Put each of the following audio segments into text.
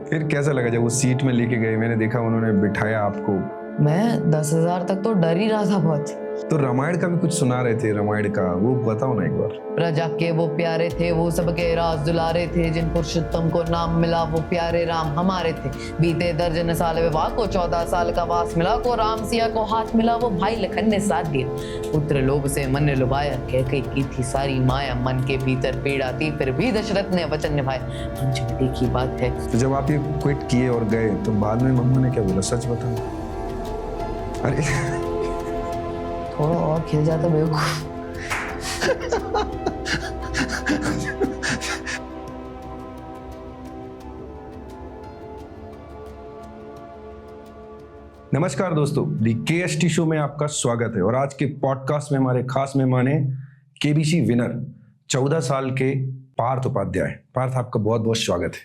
फिर कैसा लगा जब वो सीट में लेके गए? मैंने देखा उन्होंने बिठाया आपको। मैं 10,000 तक तो डर ही रहा था बहुत। तो रामायण का भी कुछ सुना रहे थे, रामायण का वो बताओ ना एक बार। प्रजा के वो प्यारे थे, वो सबके राज दुलारे थे, जिन पुरुषोत्तम को नाम मिला वो प्यारे राम हमारे थे। बीते दर्जन साल विवाह को 14 साल का वास मिला, को राम सिया को हाथ मिला, वो भाई लखन ने साथ दिया। पुत्र लोभ से मन ने लुभाया, कैकई की थी सारी माया, मन के भीतर पीड़ा थी फिर भी दशरथ ने वचन निभाया। पंचवटी की बात है। तो जब आप ये क्विट किए और गए तो बाद में मम्मा ने क्या बोला, सच बताओ? अरे थोड़ा और खिल जाता बेवकूफ। नमस्कार दोस्तों, दी केएसटी शो में आपका स्वागत है। और आज के पॉडकास्ट में हमारे खास मेहमान हैं केबीसी विनर 14 साल के पार्थ उपाध्याय। पार्थ, आपका बहुत बहुत स्वागत है।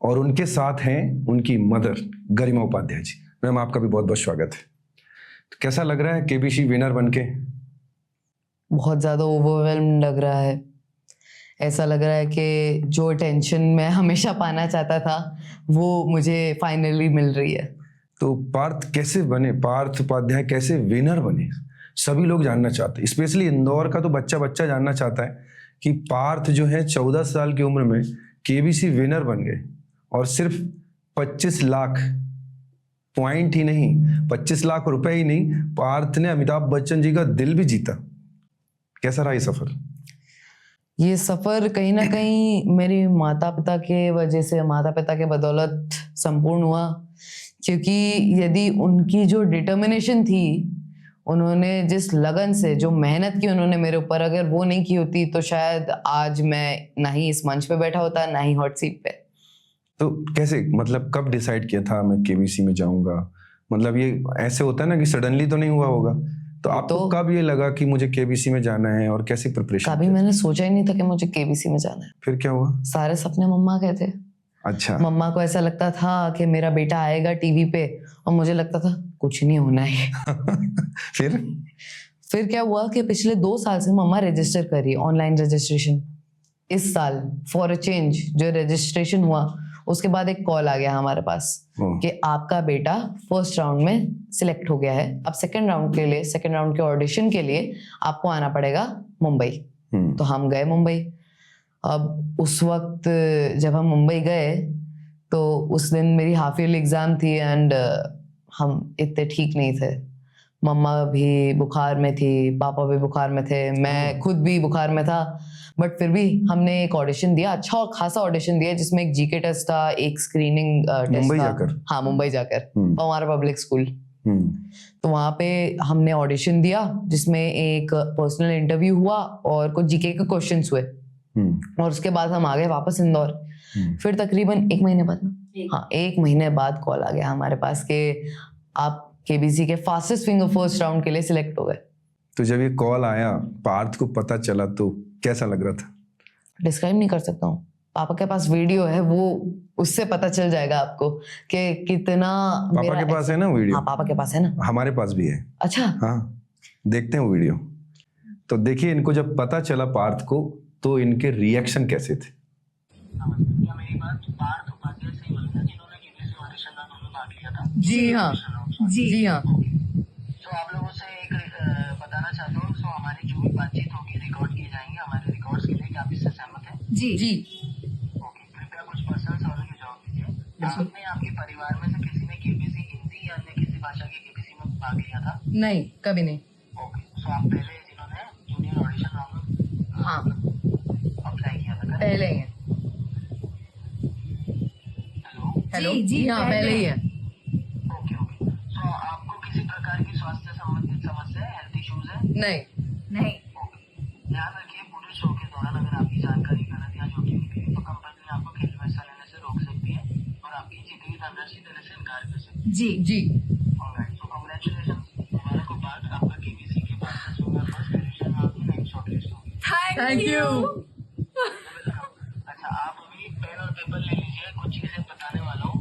और उनके साथ हैं उनकी मदर गरिमा उपाध्याय जी। मैम, आपका भी बहुत बहुत स्वागत है। तो कैसा लग रहा है केबीसी विनर बनके? बहुत ज्यादा ओवरवेल्म लग रहा है। ऐसा लग रहा है कि जो अटेंशन मैं हमेशा पाना चाहता था वो मुझे फाइनली मिल रही है। तो पार्थ कैसे बने, पार्थ उपाध्याय कैसे विनर बने, सभी लोग जानना चाहते हैं। स्पेशली इंदौर का तो बच्चा जानना चाहता है कि पार्थ जो है 14 साल की उम्र में केबीसी विनर बन गए और सिर्फ 25 लाख पॉइंट ही नहीं, 25 लाख रुपए ही नहीं, पार्थ ने अमिताभ बच्चन जी का दिल भी जीता। कैसा रहा ये सफर? ये सफर कहीं ना कहीं मेरे माता पिता के वजह से, माता पिता के बदौलत संपूर्ण हुआ। क्योंकि यदि उनकी जो डिटर्मिनेशन थी, उन्होंने जिस लगन से जो मेहनत की उन्होंने मेरे ऊपर, अगर वो नहीं की होती तो शायद आज मैं ना ही इस मंच पे बैठा होता, ना ही हॉट सीट पे। तो कैसे, मतलब कब डिसाइड किया था मैं केबीसी में जाऊंगा? मतलब ये ऐसे होता है ना कि सडनली तो नहीं हुआ होगा। तो आपको कब ये लगा कि मुझे केबीसी में जाना है और कैसे प्रिपरेशन? कभी मैंने सोचा ही नहीं था कि मुझे केबीसी में जाना है। फिर क्या हुआ? सारे सपने मम्मा के थे। अच्छा। मम्मा को ऐसा लगता था कि मेरा बेटा आएगा टीवी पे, और मुझे लगता था कुछ नहीं होना है। फिर क्या हुआ कि पिछले 2 साल से मम्मा रजिस्टर कर रही है, ऑनलाइन रजिस्ट्रेशन। इस साल फॉर अ चेंज जो रजिस्ट्रेशन हुआ, उसके बाद एक कॉल आ गया हमारे पास कि आपका बेटा फर्स्ट राउंड में सिलेक्ट हो गया है। अब सेकंड राउंड के ऑडिशन के लिए आपको आना पड़ेगा मुंबई। तो हम गए मुंबई। अब उस वक्त जब हम मुंबई गए तो उस दिन मेरी हाफ ईयरली एग्जाम थी एंड हम इतने ठीक नहीं थे। मम्मा भी बुखार में थी, पापा भी बुखार में थे, मैं खुद भी बुखार में था। बट फिर भी हमने एक ऑडिशन दिया, अच्छा और खासा ऑडिशन दिया, जिसमें एक जीके टेस्ट था, एक स्क्रीनिंग टेस्ट मुंबई था। जाकर? हाँ, मुंबई जाकर, हमारा पब्लिक स्कूल। तो वहाँ पे हमने ऑडिशन दिया, जिसमें एक पर्सनल इंटरव्यू हुआ और कुछ जीके के क्वेश्चंस हुए। और उसके बाद हम आ गए वापस इंदौर। फिर तकरीबन 1 महीने बाद ना, 1 महीने बाद कॉल आ गया हमारे पास कि आप केबीसी के फास्टेस्ट फिंगर फर्स्ट राउंड के लिए सिलेक्ट हो गए। तो जब ये कॉल आया, पार्थ को पता चला, तो कैसा लग रहा था? डिस्क्राइब नहीं कर सकता हूँ। पापा के पास वीडियो है, वो उससे पता चल जाएगा आपको कि कितना। पापा के पास है ना वीडियो? हाँ, पापा के पास है ना। हमारे पास भी है। अच्छा। हाँ, देखते हैं वो वीडियो। तो देखिए, इनको जब पता चला पार्थ को, तो इनके रिएक्शन कैसे थे? क्या मेरी बात पार्थ उपाध्याय से हुई है, जिन्होंने केबीसी ऑडिशन में भाग लिया था? जी हाँ, जी हाँ। तो आप लोगों से एक बताना चाहता हूँ, तो हमारी जो भी बातचीत होगी रिकॉर्ड की जाएंगे हमारे रिकॉर्ड्स के लिए। क्या आप इससे सहमत हैं? जी जी। ओके, कृपया कुछ पर्सनल सवालों के जवाब दीजिए। आपने आपके परिवार में से किसी ने केबीसी हिंदी या अन्य किसी भाषा के केबीसी में भाग लिया था? नहीं, कभी नहीं। ओके, तो आप पहले जिन्होंने जूनियर ऑडिशन राउंड में हाँ अप्लाई किया था? पहले ही है। हेलो जी हाँ, पहले ही है। Okay okay. तो आपको किसी प्रकार की स्वास्थ्य संबंधित समस्या है, हेल्थ इश्यूज है? नहीं। ओके, ध्यान रखिए पूरे शो के दौरान अगर आपकी जानकारी गलत या झूठी निकली तो कंपनी आपको खेल में हिस्सा लेने से रोक सकती है और आपकी जीती हुई धनराशि देने से इनकार कर सकती है। जी। ऑलराइट, सो कांग्रेचुलेशंस, हमारा को पार्थ, आपका केबीसी के पास फर्स्ट एडिशन में आपकी नेम शॉर्टलिस्ट होगी। Thank you. अच्छा, आप अभी पेन और पेपर ले लीजिए, कुछ चीजें बताने वाला हूँ।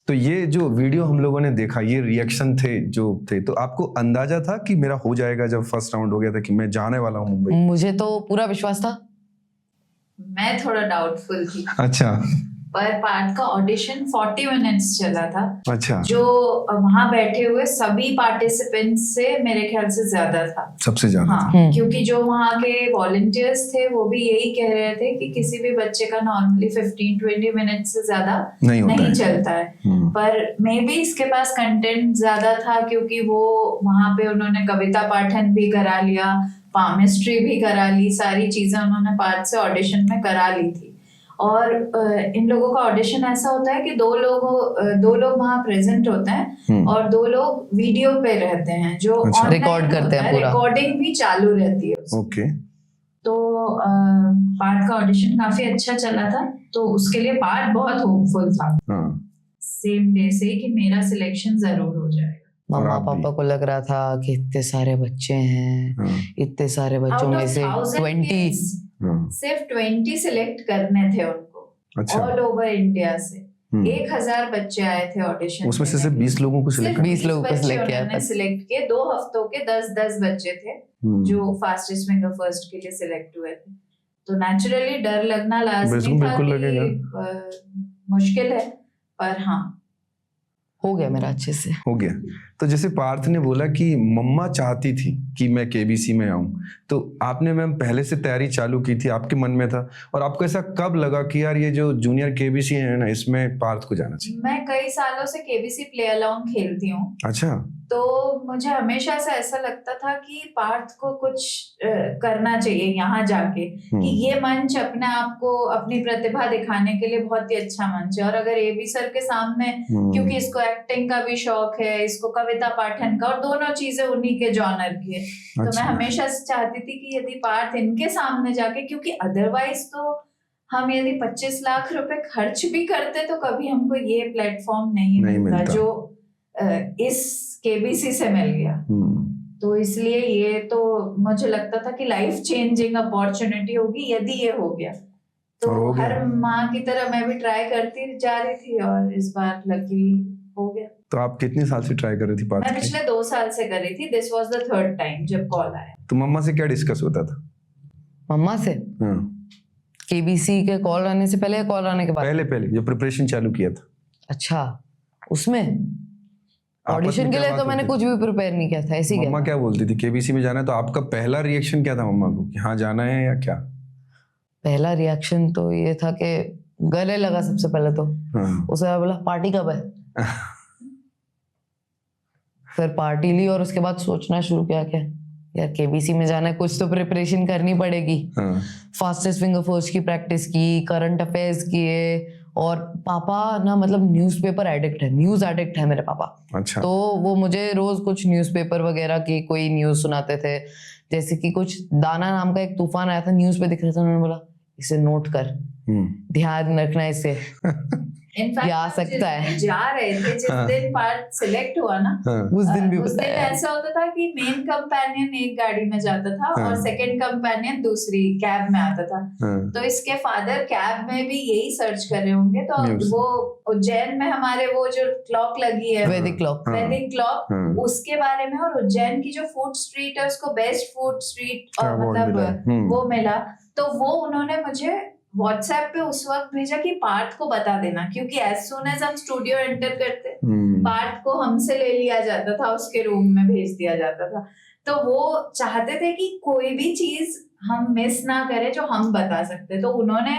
तो ये जो वीडियो हम लोगों ने देखा, ये रिएक्शन थे जो थे, तो आपको अंदाजा था कि मेरा हो जाएगा जब फर्स्ट राउंड हो गया था कि मैं जाने वाला हूँ मुंबई? मुझे तो पूरा विश्वास था। मैं थोड़ा डाउटफुल थी। अच्छा। पर पार्ट का ऑडिशन 40 मिनट्स चला था, अच्छा, जो वहां बैठे हुए सभी पार्टिसिपेंट्स से मेरे ख्याल से ज्यादा था। सबसे ज्यादा हाँ, था। क्योंकि जो वहाँ के वॉलंटियर्स थे वो भी यही कह रहे थे कि किसी भी बच्चे का नॉर्मली 15-20 मिनट से ज्यादा नहीं चलता है, पर मे बी इसके पास कंटेंट ज्यादा था क्योंकि वो वहाँ पे उन्होंने कविता पाठन भी करा लिया, पामिस्ट्री भी करा ली, सारी चीजें उन्होंने पार्ट से ऑडिशन में करा ली थी। और इन लोगों का ऑडिशन ऐसा होता है कि दो लोग वहाँ प्रेजेंट होते हैं और 2 लोग वीडियो पे रहते हैं जो रिकॉर्ड करते हैं पूरा, रिकॉर्डिंग भी चालू रहती है। ओके। तो पार्ट का ऑडिशन काफी अच्छा चला था, तो उसके लिए पार्ट बहुत होपफुल था सेम डे से कि मेरा सिलेक्शन जरूर हो जाएगा। मम्मा पापा को लग रहा था कि इतने सारे बच्चे हैं, इतने सारे बच्चों में से 20 सिर्फ 20 सिलेक्ट करने थे उनको, ऑल ओवर इंडिया से 1000 बच्चे आए थे ऑडिशन, उसमें से सिर्फ 20 लोगों को सिलेक्ट 20 लोगों को सिलेक्ट किया था। सिलेक्ट किए 2 हफ्तों के 10-10 बच्चे थे जो फास्टेस्ट फिंगर फर्स्ट के लिए सिलेक्ट हुए थे। तो नेचुरली डर लगना लाजमी था कि मुश्किल है, पर हाँ हो गया मेरा अच्छे से हो गया। तो जैसे पार्थ ने बोला कि मम्मा चाहती थी कि मैं केबीसी में आऊं, तो आपने मैम पहले से तैयारी चालू की थी, आपके मन में था, और आपको ऐसा कब लगा कि यार ये जो जूनियर केबीसी है ना इसमें पार्थ को जाना चाहिए? मैं कई सालों से केबीसी प्ले अलोंग खेलती हूँ। अच्छा। तो मुझे हमेशा से ऐसा लगता था कि पार्थ को कुछ करना चाहिए यहाँ जाके, कि ये मंच अपने आप को अपनी प्रतिभा दिखाने के लिए बहुत ही अच्छा मंच है। और अगर एबी सर के सामने, क्योंकि इसको एक्टिंग का भी शौक है, इसको कविता पाठन का, और दोनों चीजें उन्हीं के जॉनर की है, तो मैं हमेशा से चाहती थी कि यदि पार्थ इनके सामने जाके, क्योंकि अदरवाइज तो हम यदि 25 लाख रुपए खर्च भी करते तो कभी हमको ये प्लेटफॉर्म नहीं मिलता जो इस केबीसी से मिल गया। तो इसलिए ये तो मुझे लगता था कि लाइफ चेंजिंग अपॉर्चुनिटी होगी यदि ये हो गया। तो हर माँ की तरह मैं भी ट्राई करती जा रही थी और इस बार लकी हो गया। तो आप कितने साल से ट्राई कर रही थी पार्थ? मैं पिछले 2 साल से कर रही थी। This was the 3rd time जब कॉल आया। तो मम्मा से क्या डिस्कस होता था? मम्मा से केबीसी के कॉल आने से पहले या कॉल आने के बाद? पहले जो प्रिपरेशन चालू किया था। अच्छा, उसमें ऑडिशन के लिए तो मैंने कुछ भी प्रिपेयर नहीं किया था, ऐसे ही। मम्मा क्या बोलती थी केबीसी में जाना है, तो आपका पहला रिएक्शन क्या था मम्मा को कि हाँ जाना है या क्या? पहला रिएक्शन तो ये था कि गले लगा सबसे पहले तो। उसके बाद बोला पार्टी कब है? फिर पार्टी ली और उसके बाद सोचना शुरू किया क्या यार केबीसी में जाना है, कुछ तो प्रिपरेशन करनी पड़ेगी। फास्टेस्ट फिंगर फर्स्ट की प्रैक्टिस की, करंट अफेयर्स किए, और पापा ना मतलब न्यूज़पेपर एडिक्ट है, न्यूज़ एडिक्ट है मेरे पापा। अच्छा। तो वो मुझे रोज कुछ न्यूज़पेपर वगैरह की कोई न्यूज़ सुनाते थे, जैसे कि कुछ दाना नाम का एक तूफान आया था, न्यूज़ पे दिख रहा था, उन्होंने बोला इसे नोट कर, ध्यान रखना इसे, आ सकता है। जा रहे थे जिस दिन पार्ट सिलेक्ट हुआ ना, उस दिन भी उस दिन ऐसा होता था कि मेन कंपेनियन एक गाड़ी में जाता था और सेकंड कंपेनियन दूसरी कैब में आता था। तो इसके फादर कैब में भी यही सर्च कर रहे होंगे, तो वो उज्जैन में हमारे वो जो क्लॉक लगी है, वैदिक क्लॉक, उसके बारे में, और उज्जैन की जो फूड स्ट्रीट है उसको बेस्ट फूड स्ट्रीट मतलब वो मिला। तो वो उन्होंने मुझे व्हाट्सएप पे उस वक्त भेजा कि पार्थ को बता देना, क्योंकि एज सून एज हम स्टूडियो एंटर करते पार्थ को हमसे ले लिया जाता था, उसके रूम में भेज दिया जाता था। तो वो चाहते थे कि कोई भी चीज हम मिस ना करें जो हम बता सकते। तो उन्होंने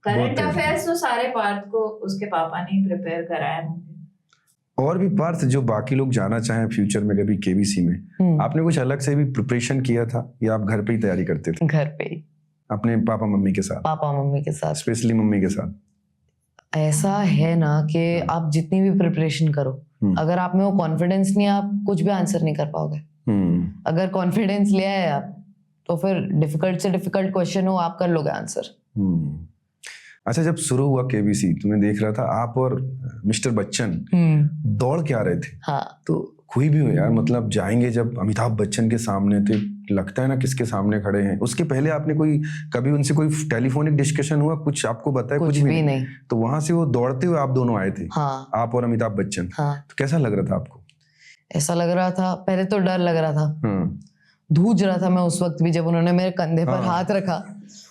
करंट अफेयर्स तो सारे पार्थ को उसके पापा ने प्रिपेयर कराए होंगे। और भी पार्थ जो बाकी लोग जाना चाहें फ्यूचर में कभी केबीसी में, आपने कुछ अलग से भी प्रिपरेशन किया था या आप घर पे ही तैयारी करते थे? घर पे ही, अपने पापा मम्मी के साथ, स्पेशली मम्मी के साथ। ऐसा है ना कि आप जितनी भी प्रिपरेशन करो, अगर आप में वो कॉन्फिडेंस नहीं है, आप कुछ भी आंसर नहीं कर पाओगे। अगर कॉन्फिडेंस ले आए आप, तो फिर डिफिकल्ट से डिफिकल्ट क्वेश्चन हो, आप कर लोगे आंसर। अच्छा, जब शुरू हुआ केबीसी, तुम्हें देख रहा था आप और मिस्टर बच्चन दौड़ के आ रहे थे। हाँ। तो कोई भी हो यार, मतलब जाएंगे जब अमिताभ बच्चन के सामने, तो लगता है ना किसके सामने खड़े हैं। उसके पहले आपने कभी उनसे कोई टेलीफोनिक डिस्कशन हुआ, कुछ आपको बताया? कुछ भी नहीं। तो वहां से वो दौड़ते हुए आप दोनों आए थे। हाँ। आप और अमिताभ बच्चन। हाँ। तो कैसा लग रहा था आपको? ऐसा लग रहा था, पहले तो डर लग रहा था, धूज रहा था मैं उस वक्त भी, जब उन्होंने मेरे कंधे पर हाथ रखा।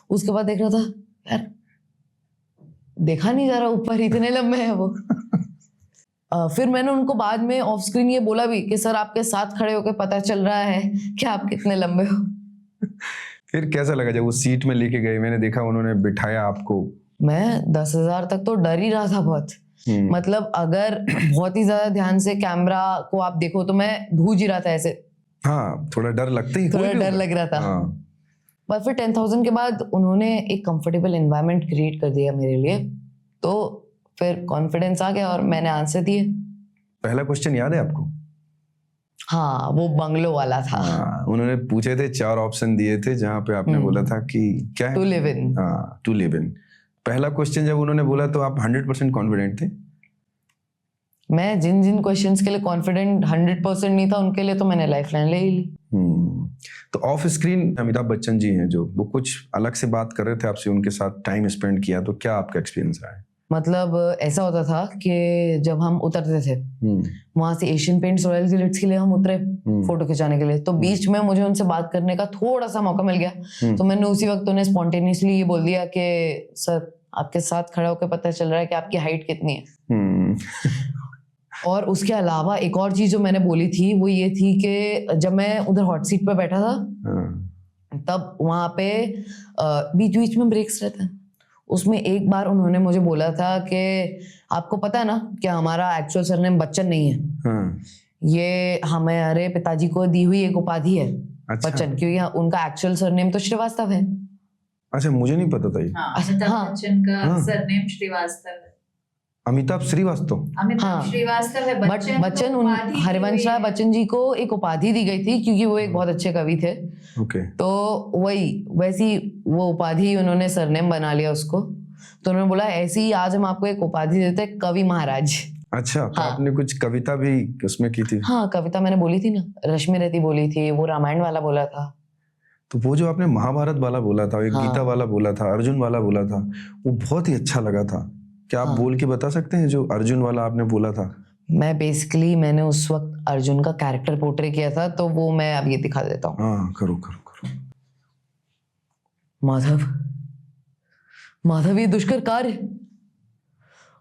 उसके बाद देख रहा था यार देखा नहीं जा रहा ऊपर, इतने लंबे हैं वो। फिर मैंने उनको बाद में ऑफ स्क्रीन ये बोला भी कि सर आपके साथ खड़े होकर पता चल रहा है कि आप कितने लंबे हो। फिर कैसा लगा जब वो सीट में लेके गए? मैंने देखा उन्होंने बिठाया आपको। मैं 10,000 तक तो डर ही रहा था बहुत। मतलब अगर बहुत ही ज्यादा ध्यान से कैमरा को आप देखो तो मैं भूज ही रहा था ऐसे। हाँ, थोड़ा डर लगता ही, थोड़ा कोई भी डर होगा। लग रहा था। हाँ। पर फिर 10,000 के बाद उन्होंने एक कंफर्टेबल एनवायरनमेंट क्रिएट कर दिया मेरे लिए, तो फिर कॉन्फिडेंस आ गया और मैंने आंसर दिए। पहला क्वेश्चन याद है आपको? हाँ, वो बंगलो वाला था। हाँ, उन्होंने पूछे थे, 4 ऑप्शन दिए थे, जहाँ पे आपने बोला था कि क्या है? To live in. हाँ, टू लिव इन। पहला क्वेश्चन जब उन्होंने बोला तो आप 100% कॉन्फिडेंट थे? मैं जिन जिन क्वेश्चंस के लिए कॉन्फिडेंट 100% नहीं था उनके लिए तो मैंने लाइफलाइन ले ही ली। तो ऑफ स्क्रीन अमिताभ बच्चन जी हैं जो, वो कुछ अलग से बात कर रहे थे आपसे, उनके साथ टाइम स्पेंड किया, तो क्या आपका एक्सपीरियंस रहा है? मतलब ऐसा होता था कि जब हम उतरते थे वहां से एशियन पेंट्स रॉयल गिलिट्स के लिए हम उतरे फोटो खिंचाने के लिए, तो बीच में मुझे उनसे बात करने का थोड़ा सा मौका मिल गया। तो मैंने उसी वक्त उन्हें स्पॉन्टेनियसली ये बोल दिया कि सर आपके साथ खड़ा होकर पता चल रहा है कि आपकी हाइट कितनी है। और उसके अलावा एक और चीज जो मैंने बोली थी वो ये थी कि जब मैं उधर हॉट सीट पे बैठा था तब वहां पे बीच बीच में ब्रेक्स रहते हैं, उसमें एक बार उन्होंने मुझे बोला था कि आपको पता है ना कि हमारा एक्चुअल सरनेम बच्चन नहीं है, ये हमारे पिताजी को दी हुई एक उपाधि है। अच्छा। बच्चन, क्योंकि उनका एक्चुअल सरनेम तो श्रीवास्तव है। अच्छा, मुझे नहीं पता था ये। अमिताभ बच्चन का हाँ। सरनेम श्रीवास्तव है। अमिताभ श्रीवास्तव। अमिताभ श्रीवास्तव है। बच्चन हरिवंश राय बच्चन जी को एक उपाधि दी गई थी क्योंकि वो एक बहुत अच्छे कवि थे। ओके। तो वैसी वो उपाधि उन्होंने सरनेम बना लिया उसको, तो उन्होंने बोला ऐसी ही आज हम आपको एक उपाधि देते हैं, कवि महाराज। अच्छा, तो हाँ। आपने कुछ कविता भी उसमें की थी? हाँ, कविता मैंने बोली थी ना, रश्मि रति बोली थी, वो रामायण वाला बोला था। तो वो जो आपने महाभारत वाला बोला था, एक हाँ। गीता वाला बोला था, अर्जुन वाला बोला था, वो बहुत ही अच्छा लगा था। क्या आप बोल के बता सकते हैं जो अर्जुन वाला आपने बोला था? मैंने उस वक्त अर्जुन का कैरेक्टर पोर्ट्रे किया था, तो वो मैं अब ये दिखा देता हूँ। हाँ, करो करो करो। माधव ये दुष्कर कार्य,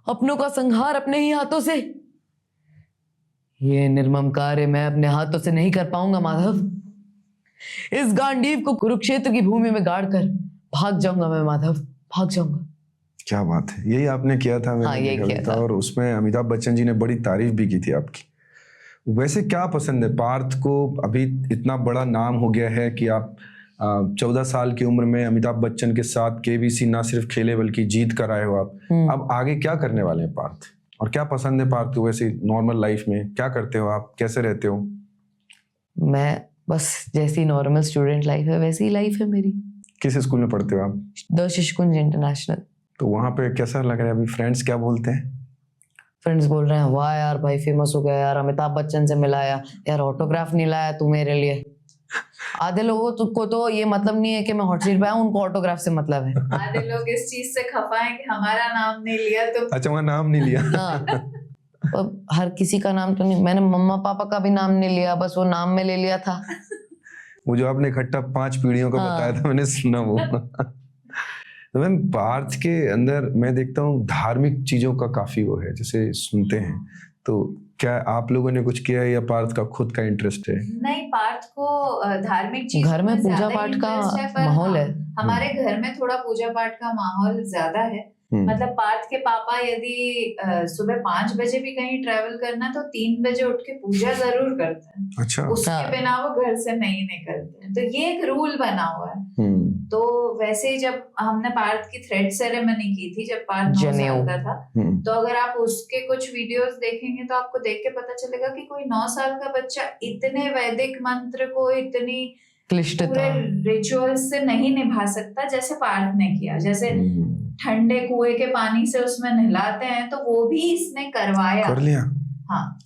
अपनों का संहार अपने ही हाथों से, ये निर्मम कार्य मैं अपने हाथों से नहीं कर पाऊंगा माधव। इस गांडीव को कुरुक्षेत्र की भूमि में गाड़ कर भाग जाऊंगा मैं माधव, भाग जाऊंगा। क्या बात है, यही आपने किया था? मैंने यही देखा किया था। और उसमें अमिताभ बच्चन जी ने बड़ी तारीफ भी की थी आपकी। वैसे क्या पसंद है पार्थ को? अभी इतना बड़ा नाम हो गया है कि आप 14 साल की उम्र में अमिताभ बच्चन के साथ केबीसी ना सिर्फ खेले बल्कि जीत कर आए हो आप। अब आगे क्या करने वाले हैं पार्थ, और क्या पसंद है पार्थ को? वैसे नॉर्मल लाइफ में क्या करते हो आप, कैसे रहते हो? मैं बस जैसी नॉर्मल स्टूडेंट लाइफ है वैसी ही लाइफ है मेरी। किस स्कूल में पढ़ते हो आप? The Shishukunj international. तो वहाँ पे कैसा लग रहा है अभी? फ्रेंड्स क्या बोलते हैं? फ्रेंड्स बोल रहे हैं वाह यार भाई फेमस हो गया यार, अमिताभ बच्चन से मिलाया यार, ऑटोग्राफ नहीं लाया तू मेरे लिए। आधे लोगों को तो ये मतलब नहीं है कि मैं हॉट सीट पे आऊं, उनको ऑटोग्राफ से मतलब है। आधे लोग इस चीज से खफा है कि हमारा नाम नहीं लिया तो। अच्छा, वहाँ नाम नहीं लिया। हाँ, अब हर किसी का नाम तो नहीं, मैंने मम्मा पापा का भी नाम नहीं लिया, बस वो नाम में ले लिया था। वो जो आपने इकट्ठा 5 पीढ़ियों का बताया था, मैंने सुना वो। तो मैम पार्थ के अंदर मैं देखता हूँ धार्मिक चीजों का काफी वो है, जैसे सुनते हैं, तो क्या आप लोगों ने कुछ किया है या पार्थ का खुद का इंटरेस्ट है? नहीं, पार्थ को धार्मिक चीजों घर में पूजा पाठ का माहौल है। हमारे घर में थोड़ा पूजा पाठ का माहौल ज्यादा है। मतलब पार्थ के पापा यदि सुबह 5 बजे भी कहीं ट्रैवल करना तो 3 बजे उठ के पूजा जरूर करते हैं। अच्छा। उसके बिना वो घर से नहीं निकलते हैं, तो ये एक रूल बना हुआ है। तो वैसे ही जब हमने पार्थ की थ्रेड सेरेमनी की थी जब पार्थ 9 साल का था, तो अगर आप उसके कुछ वीडियोस देखेंगे तो आपको देख के पता चलेगा कि कोई 9 साल का बच्चा इतने वैदिक मंत्र को इतनी पूरे रिचुअल्स से नहीं निभा सकता जैसे पार्थ ने किया। जैसे ठंडे कुएं के पानी से उसमें नहलाते हैं तो वो भी इसने करवाया, कर लिया। हाँ।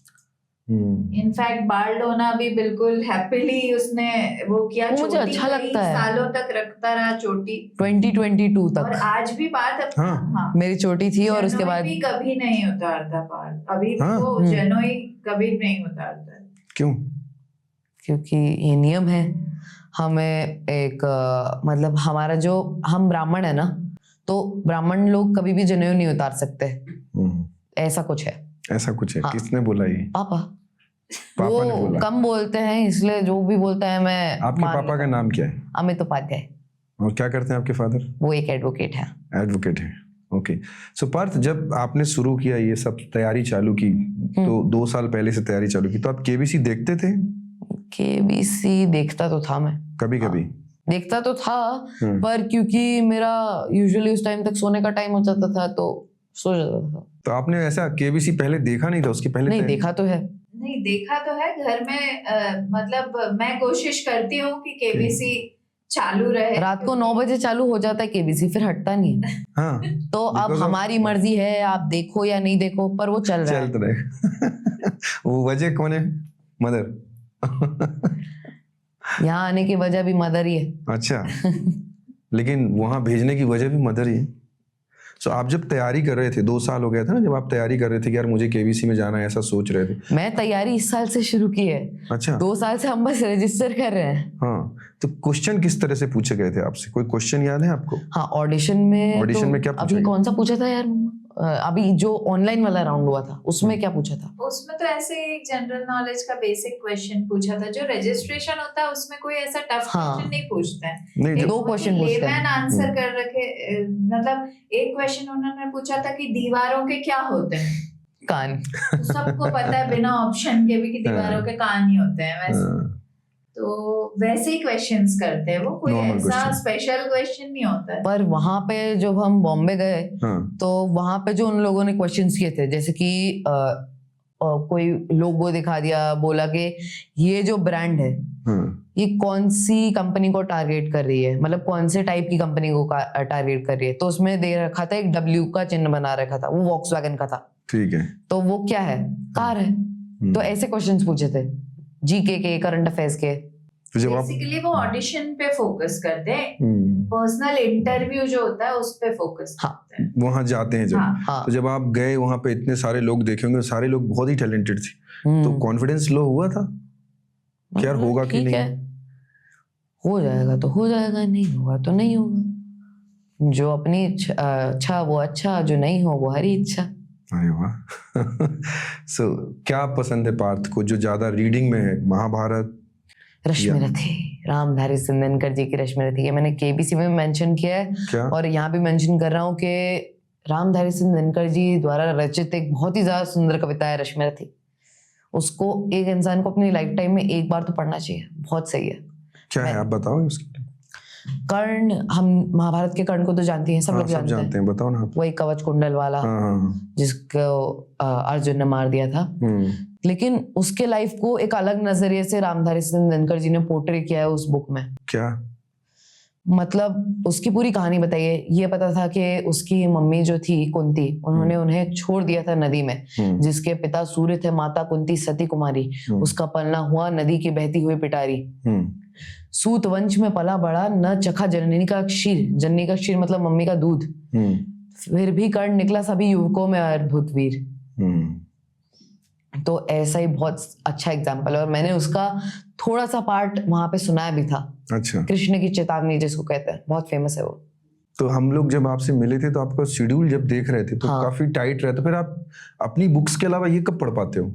इनफैक्ट बाल धोना भी बिल्कुल हैप्पीली उसने वो किया। मुझे अच्छा लगता है, सालों तक रखता रहा चोटी, 2022 तक। और आज भी पार्थ हाँ। मेरी चोटी थी और उसके बाद भी कभी नहीं उतारता पार्थ। अभी वो जनोई कभी नहीं उतारता। क्यों? क्योंकि ये नियम है। हमें एक मतलब हमारा जो हम ब्राह्मण है ना, तो ब्राह्मण लोग कभी भी जनेऊ नहीं उतार सकते, ऐसा कुछ है। ऐसा कुछ है? हाँ। किसने बोला ये? पापा पापा ने वो बोला? कम बोलते हैं इसलिए जो भी बोलता है मैं आपके मान पापा लेता का हूँ। नाम क्या है? अमित उपाध्याय। और क्या करते हैं आपके फादर? वो एक एडवोकेट है। एडवोकेट है। ओके। सो पार्थ, जब आपने शुरू किया ये सब तैयारी चालू की, तो 2 साल पहले से तैयारी चालू की, तो आप केबीसी देखते थे? केबीसी देखता तो था मैं, कभी कभी? देखता तो था, पर क्योंकि मेरा यूजुअली उस टाइम तक सोने का टाइम हो जाता था तो सो जाता था। तो आपने ऐसा केबीसी पहले देखा नहीं था? उसके पहले नहीं देखा तो है। नहीं देखा तो है घर में, मतलब मैं कोशिश करती हूँ कि केबीसी चालू रहे। रात को 9 बजे चालू हो जाता है केबीसी, फिर हटता नहीं है। हाँ। तो अब हमारी मर्जी है, आप देखो या नहीं देखो, पर वो चल रहा है। चलते रहे। वो वजह कौन है? मदर? यहाँ आने की वजह भी मदर ही है। अच्छा। लेकिन वहां भेजने की वजह भी मदर ही है। सो आप जब तैयारी कर रहे थे, 2 साल हो गया था ना जब आप तैयारी कर रहे थे कि यार मुझे केबीसी में जाना है, ऐसा सोच रहे थे? मैं तैयारी इस साल से शुरू की है। अच्छा। 2 साल से हम बस रजिस्टर कर रहे हैं। हाँ, तो क्वेश्चन किस तरह से पूछे गए थे आपसे? कोई क्वेश्चन याद है आपको? हाँ, ऑडिशन में क्या पूछा अभी गया? कौन सा पूछा था यार? अभी जो ऑनलाइन वाला राउंड हुआ था उसमें क्या पूछा था? उसमें तो ऐसे एक जनरल नॉलेज का बेसिक क्वेश्चन पूछा था। जो रजिस्ट्रेशन होता है उसमें कोई ऐसा टफ हाँ। क्वेश्चन नहीं पूछते हैं। नहीं, 2 क्वेश्चन पूछते लेमैन हैं। आंसर कर रखे, मतलब एक क्वेश्चन उन्होंने पूछा था कि दीवारों के क्या होते हैं। कान। तो सबको पता है बिना ऑप्शन के भी कि दीवारों के कान ही होते हैं वैसे। तो वैसे ही क्वेश्चंस करते हैं वो, कोई Normal ऐसा question. स्पेशल क्वेश्चन नहीं होता है। पर वहां पे जब हम बॉम्बे गए हाँ। तो वहां पे जो उन लोगों ने क्वेश्चंस किए थे, जैसे कि कोई लोगो दिखा दिया, बोला कि ये जो ब्रांड है ये कौन सी कंपनी को टारगेट कर रही है, मतलब कौन से टाइप की कंपनी को टारगेट कर रही है। तो उसमें दे रखा था एक W का चिन्ह बना रखा था, वो वॉक्सवैगन का था। ठीक है। तो वो क्या है? कार है। तो ऐसे क्वेश्चंस पूछे थे, जीके के, करंट अफेयर्स के। तो जब आप बेसिकली वो ऑडिशन पे फोकस करते हैं, पर्सनल इंटरव्यू जो होता है उस पे फोकस करते हैं। वहां जाते हैं जब, हाँ। तो जब आप गए वहां पे इतने सारे लोग देखे होंगे, सारे लोग बहुत ही टैलेंटेड थे, तो कॉन्फिडेंस लो हुआ था कि यार होगा कि ठीक नहीं? है, हो जाएगा तो हो जाएगा, नहीं होगा तो नहीं होगा। जो अपनी अच्छा वो अच्छा, जो नहीं हो वो हरी इच्छा। अरे वाह। सो क्या पसंद है पार्थ को जो ज्यादा रीडिंग में है? महाभारत? रश्मिरथी, रामधारी सिंह दिनकर जी की रश्मिरथी। ये मैंने केबीसी में मेंशन किया है क्या? और यहाँ भी मेंशन कर रहा हूँ कि रामधारी सिंह दिनकर जी द्वारा रचित एक बहुत ही ज्यादा सुंदर कविता है रश्मिरथी। उसको एक इंसान को अपनी लाइफ टाइम में एक बार तो पढ़ना चाहिए, बहुत सही है। क्या है आप बताओ उसकी? कर्ण, हम महाभारत के कर्ण को तो जानती हैं, सब लोग सब जानते हैं, बताओ ना। वही कवच कुंडल वाला, जिसको अर्जुन ने मार दिया था। लेकिन उसके लाइफ को एक अलग नजरिए से रामधारी सिंह दिनकर जी ने पोर्ट्रे किया है उस बुक में। क्या मतलब उसकी पूरी कहानी बताइए। ये पता था कि उसकी मम्मी जो थी कुंती, उन्होंने उन्हें छोड़ दिया था नदी में, जिसके पिता सूर्य थे, माता कुंती सती कुमारी। उसका पलना हुआ नदी की बहती हुई पिटारी। सूत वंश में पला बड़ा, न चखा जननी का क्षीर। जननी का क्षीर मतलब मम्मी का दूध। फिर भी कर्ण निकला सभी युवकों में अद्भुत वीर। तो ऐसा ही बहुत अच्छा एग्जाम्पल है और मैंने उसका थोड़ा सा पार्ट वहां पे सुनाया भी था। अच्छा। कृष्ण की चेतावनी जिसको कहते हैं, बहुत फेमस है वो। तो हम लोग जब आपसे मिले थे तो आपका शेड्यूल जब देख रहे थे तो हाँ। काफी टाइट रहता, फिर आप अपनी बुक्स के अलावा ये कब पढ़ पाते हो?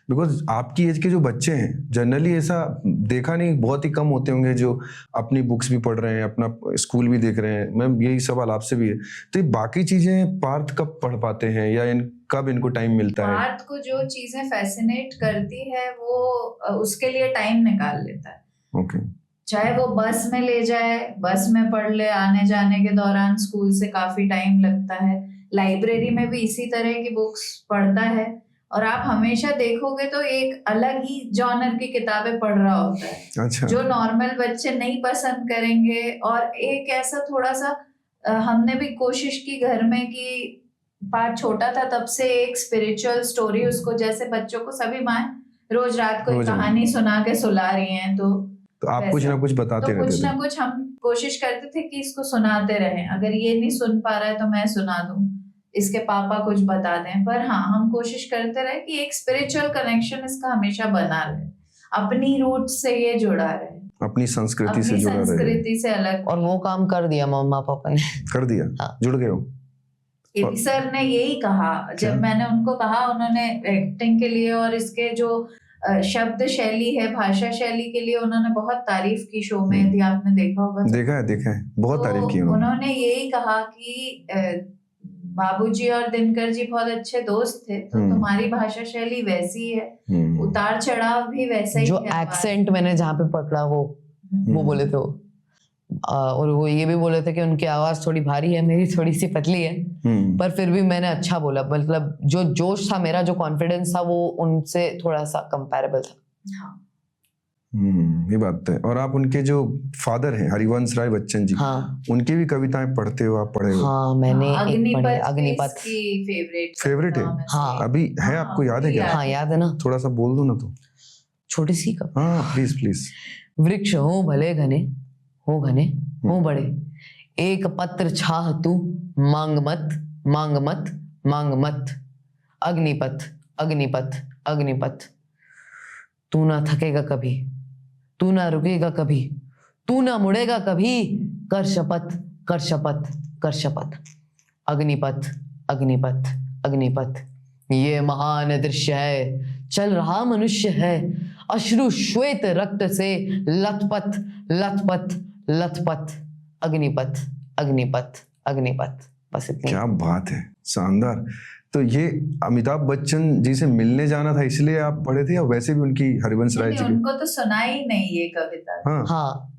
बिकॉज आपकी एज के जो बच्चे हैं जनरली ऐसा देखा नहीं, बहुत ही कम होते होंगे जो अपनी बुक्स भी पढ़ रहे हैं, अपना स्कूल भी देख रहे हैं। मैम यही सवाल आपसे भी है, तो ये बाकी चीजें पार्थ कब पढ़ पाते हैं या कब इनको टाइम मिलता है? पार्थ को जो चीजें फैसिनेट करती है वो उसके लिए टाइम निकाल लेता है। ओके। चाहे वो बस में ले जाए, बस में पढ़ ले, आने जाने के दौरान स्कूल से काफी टाइम लगता है, लाइब्रेरी में भी इसी तरह की बुक्स पढ़ता है। और आप हमेशा देखोगे तो एक अलग ही जॉनर की किताबें पढ़ रहा होता है। अच्छा। जो नॉर्मल बच्चे नहीं पसंद करेंगे। और एक ऐसा थोड़ा सा हमने भी कोशिश की घर में कि पार्थ छोटा था तब से एक स्पिरिचुअल स्टोरी उसको, जैसे बच्चों को सभी माँ रोज रात को एक कहानी सुना के सुला रही हैं, तो आप कुछ ना कुछ बताते रहते थे। कुछ ना कुछ हम कोशिश करते थे कि इसको सुनाते रहें। अगर ये नहीं सुन पा रहा है तो मैं सुना दूं, इसके पापा कुछ बता दें। पर हाँ, हम कोशिश करते रहे कि एक स्पिरिचुअल कनेक्शन इसका हमेशा बना रहे, अपनी रूट से ये जुड़ा रहे। अपनी संस्कृति से अपनी जुड़ा रहे, संस्कृति से अलग। और वो काम कर दिया मम्मा पापा ने। कर दिया, हाँ। जुड़ गए हो। केपी सर ने यही कहा क्या? जब मैंने उनको कहा, उन्होंने एक्टिंग के लिए और इसके जो शब्द शैली है, भाषा शैली के लिए उन्होंने बहुत तारीफ की शो में, यदि आपने देखा होगा तो। देखा है, बहुत तारीफ की तो उन्होंने। उन्होंने यही कहा कि बाबूजी और दिनकर जी बहुत अच्छे दोस्त थे, तो तुम्हारी भाषा शैली वैसी है, उतार चढ़ाव भी वैसा ही जो है। एक्सेंट मैंने जहाँ पे पकड़ा वो बोले थे वो। और वो ये भी बोले थे कि उनकी आवाज थोड़ी भारी है, मेरी थोड़ी सी पतली है, पर फिर भी मैंने अच्छा बोला। मतलब जो जोश था मेरा, जो कॉन्फिडेंस था, वो उनसे थोड़ा सा कंपैरेबल था। हाँ। ये बात है। और आप उनके जो फादर हैं हरिवंश राय बच्चन जी, हाँ उनकी भी कविताएं पढ़ते हो आप? पढ़े हो? हाँ मैंने एक पढ़ी है, अग्निपथ अग्निपथ। की फेवरेट है? हाँ। अभी है, आपको याद है क्या? हाँ याद है ना, थोड़ा सा बोल दो ना तो। छोटी सी कप। हाँ प्लीज प्लीज। वृक्ष हो भले घने, हो घने हो बड़े, एक पत्र छाह तू, मांग मत मांग मत मांग मत। अग्निपथ अग्निपथ अग्निपथ। तू ना थकेगा कभी, तू ना रुकेगा कभी, तू ना मुड़ेगा कभी, कर शपथ कर शपथ कर शपथ। अग्निपथ अग्निपथ अग्निपथ। ये महान दृश्य है, चल रहा मनुष्य है, अश्रु श्वेत रक्त से लथपथ लथपथ लथपथ। अग्निपथ अग्निपथ अग्निपथ। बस इतनी। क्या बात है, शानदार। तो ये अमिताभ बच्चन जी से मिलने जाना था इसलिए आप पढ़े थे, या वैसे भी उनकी हरिवंश राय जी की? उनको तो सुना ही नहीं ये कविता। हाँ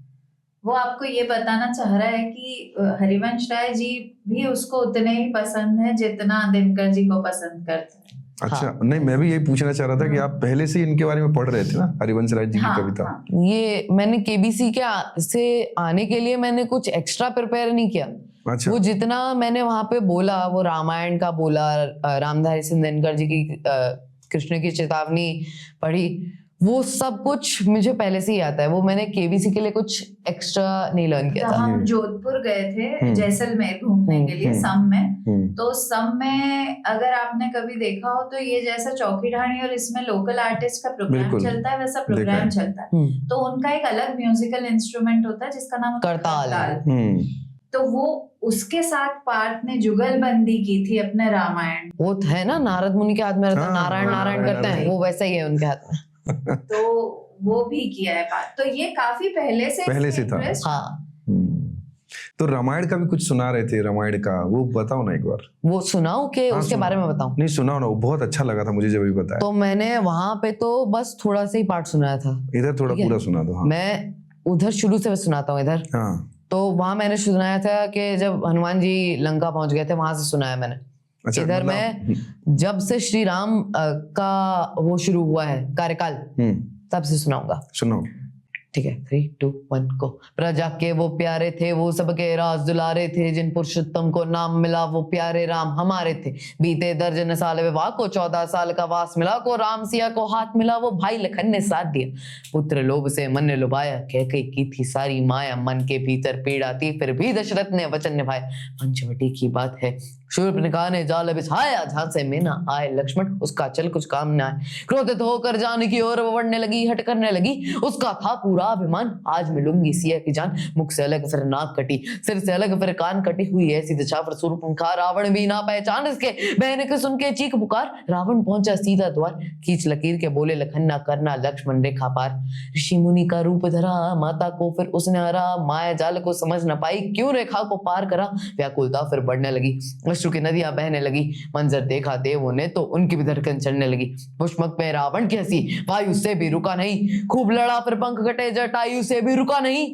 वो आपको ये बताना चाह रहा है कि हरिवंश राय जी भी उसको उतने ही पसंद है जितना दिनकर जी को पसंद करते हैं। अच्छा। हाँ। नहीं, मैं भी यही पूछना चाह रहा था कि आप पहले से इनके बारे में पढ़ रहे थे ना, हरिवंश राय जी की कविता? ये मैंने केबीसी के से आने के लिए मैंने कुछ एक्स्ट्रा प्रिपेयर नहीं किया। अच्छा। वो जितना मैंने वहां पे बोला, वो रामायण का बोला, रामधारी सिंह दिनकर जी की कृष्ण की चेतावनी पढ़ी, वो सब कुछ मुझे पहले से ही आता है। वो मैंने केबीसी के लिए कुछ एक्स्ट्रा नहीं लर्न किया था। हम जोधपुर गए थे जैसलमेर घूमने के लिए सम में, तो सम में अगर आपने कभी देखा हो तो ये जैसा चौकी ढाणी और इसमें लोकल आर्टिस्ट का प्रोग्राम चलता है वैसा प्रोग्राम चलता है। तो उनका एक अलग म्यूजिकल इंस्ट्रूमेंट होता है जिसका नाम करताल। तो वो उसके साथ पार्थ ने जुगलबंदी की थी अपने रामायण। वो है ना नारद मुनि के हाथ में रहता, नारायण नारायण करते हैं, वो वैसा ही है उनके हाथ में। तो वो भी किया है बात। तो ये काफी पहले से था। हाँ। तो रामायण का भी कुछ सुना रहे थे, रामायण का वो बताओ ना एक बार। वो सुनाओ कि उसके बारे में बताऊं? नहीं सुनाओ ना, वो बहुत अच्छा लगा था मुझे जब भी बताया। तो मैंने वहां पे तो बस थोड़ा सा ही पार्ट सुनाया था। इधर थोड़ा पूरा सुना दो। हाँ। मैं उधर शुरू से सुनाता हूँ इधर। हाँ। तो वहां मैंने सुनाया था कि जब हनुमान जी लंका पहुंच गए थे, वहां से सुनाया मैंने। अच्छा, इधर मैं जब से श्री राम का वो शुरू हुआ है कार्यकाल, तब से सुनाऊंगा। सुनाओ। ठीक है, 3, 2, 1 को। प्रजा के वो प्यारे थे, वो सबके राज दुलारे थे, जिन पुरुषोत्तम को नाम मिला वो प्यारे राम हमारे थे। बीते दर्जन साल विवाह को, 14 साल का वास मिला को, राम सिया को हाथ मिला वो भाई लखन ने साथ दिया। पुत्र लोभ से मन ने लुभाया, कह कही की थी सारी माया, मन के भीतर पीड़ा थी फिर भी दशरथ ने वचन निभाया। पंचवटी की बात है, शूर्पणखा ने जाल बिछाया, जहां से में ना आए लक्ष्मण उसका चल कुछ काम न आए। क्रोधित होकर जानकी ओर वो बढ़ने लगी, हट करने लगी, उसका था पूरा अभिमान, आज मिलूंगी सिया की जान। मुख से अलग फिर नाक कटी, सिर से अलग फिर कान कटी, हुई ऐसी दशा पर शूर्पणखा रावण भी ना पहचान इसके। बहन के सुन के चीख पुकार, रावण पहुंचा सीधा द्वार, खींच लकीर के बोले लखन ना करना लक्ष्मण रेखा पार। ऋषि मुनि का रूप धरा, माता को फिर उसने हरा, माया जाल को समझ न पाई, क्यों रेखा को पार करा। व्याकुलता फिर बढ़ने लगी, अश्रु की नदियां बहने लगी, मंजर देखा देवों ने तो उनकी भी धड़कन चढ़ने लगी। पुष्पक पे रावण की हंसी, वायु से भी रुका नहीं, खूब लड़ा फिर पंख कटे, जटायु से भी रुका नहीं।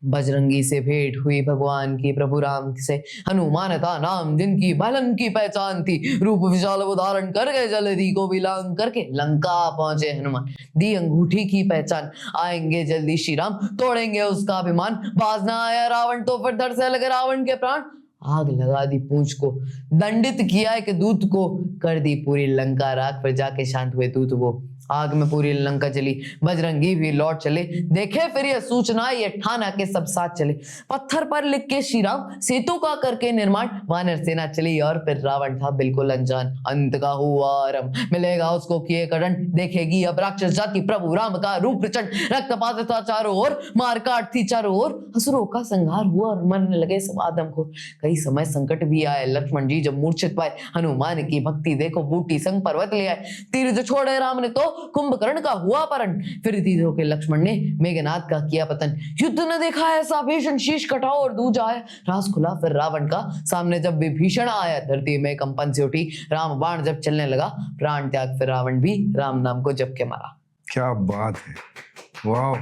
बजरंगी से भेंट हुई भगवान की प्रभु राम से, हनुमान था नाम जिनकी भलन की पहचान थी। रूप विशाल वो धारण कर गए, जलधि को विलांग करके लंका पहुंचे हनुमान। दी अंगूठी की पहचान, आएंगे जल्दी श्री राम, तोड़ेंगे उसका अभिमान। बाज ना आया रावण तो फिर धड़ से लगे रावण के प्राण, आग लगा दी पूंछ को, दंडित किया एक दूत को, कर दी पूरी लंका राख, फिर जाके शांत हुए दूत वो। आग में पूरी लंका जली, बजरंगी भी लौट चले, देखे फिर ये सूचना, ये ठाना के सब साथ चले। पत्थर पर लिख के श्री राम, सेतु का करके निर्माण, वानर सेना चली और फिर रावण था बिल्कुल अनजान। अंत का हुआ आरंभ, मिलेगा उसको किए करण, देखेगी अब राक्षस जाति प्रभु राम का रूप प्रचंड। रक्तपात था चारों ओर, मार काट थी चारों ओर, असुरों का संहार हुआ और मरने लगे सब आदमखोर। कई समय संकट भी आए, लक्ष्मण जी जब मूर्छित पाए, हनुमान की भक्ति देखो बूटी संग पर्वत ले आए। तीर जो छोड़े राम ने तो कुंभकर्ण का हुआ परन, फिर तीरों के लक्ष्मण ने मेघनाद का किया पतन। युद्ध न देखा ऐसा भीषण, शीश कटाओ और दूज आया, रास खुला फिर रावण का, सामने जब विभीषण आया, धरती में कंपन से उठी, राम बाण जब चलने लगा, प्राण त्याग फिर रावण भी राम नाम को जप के मारा। क्या बात है, वाह,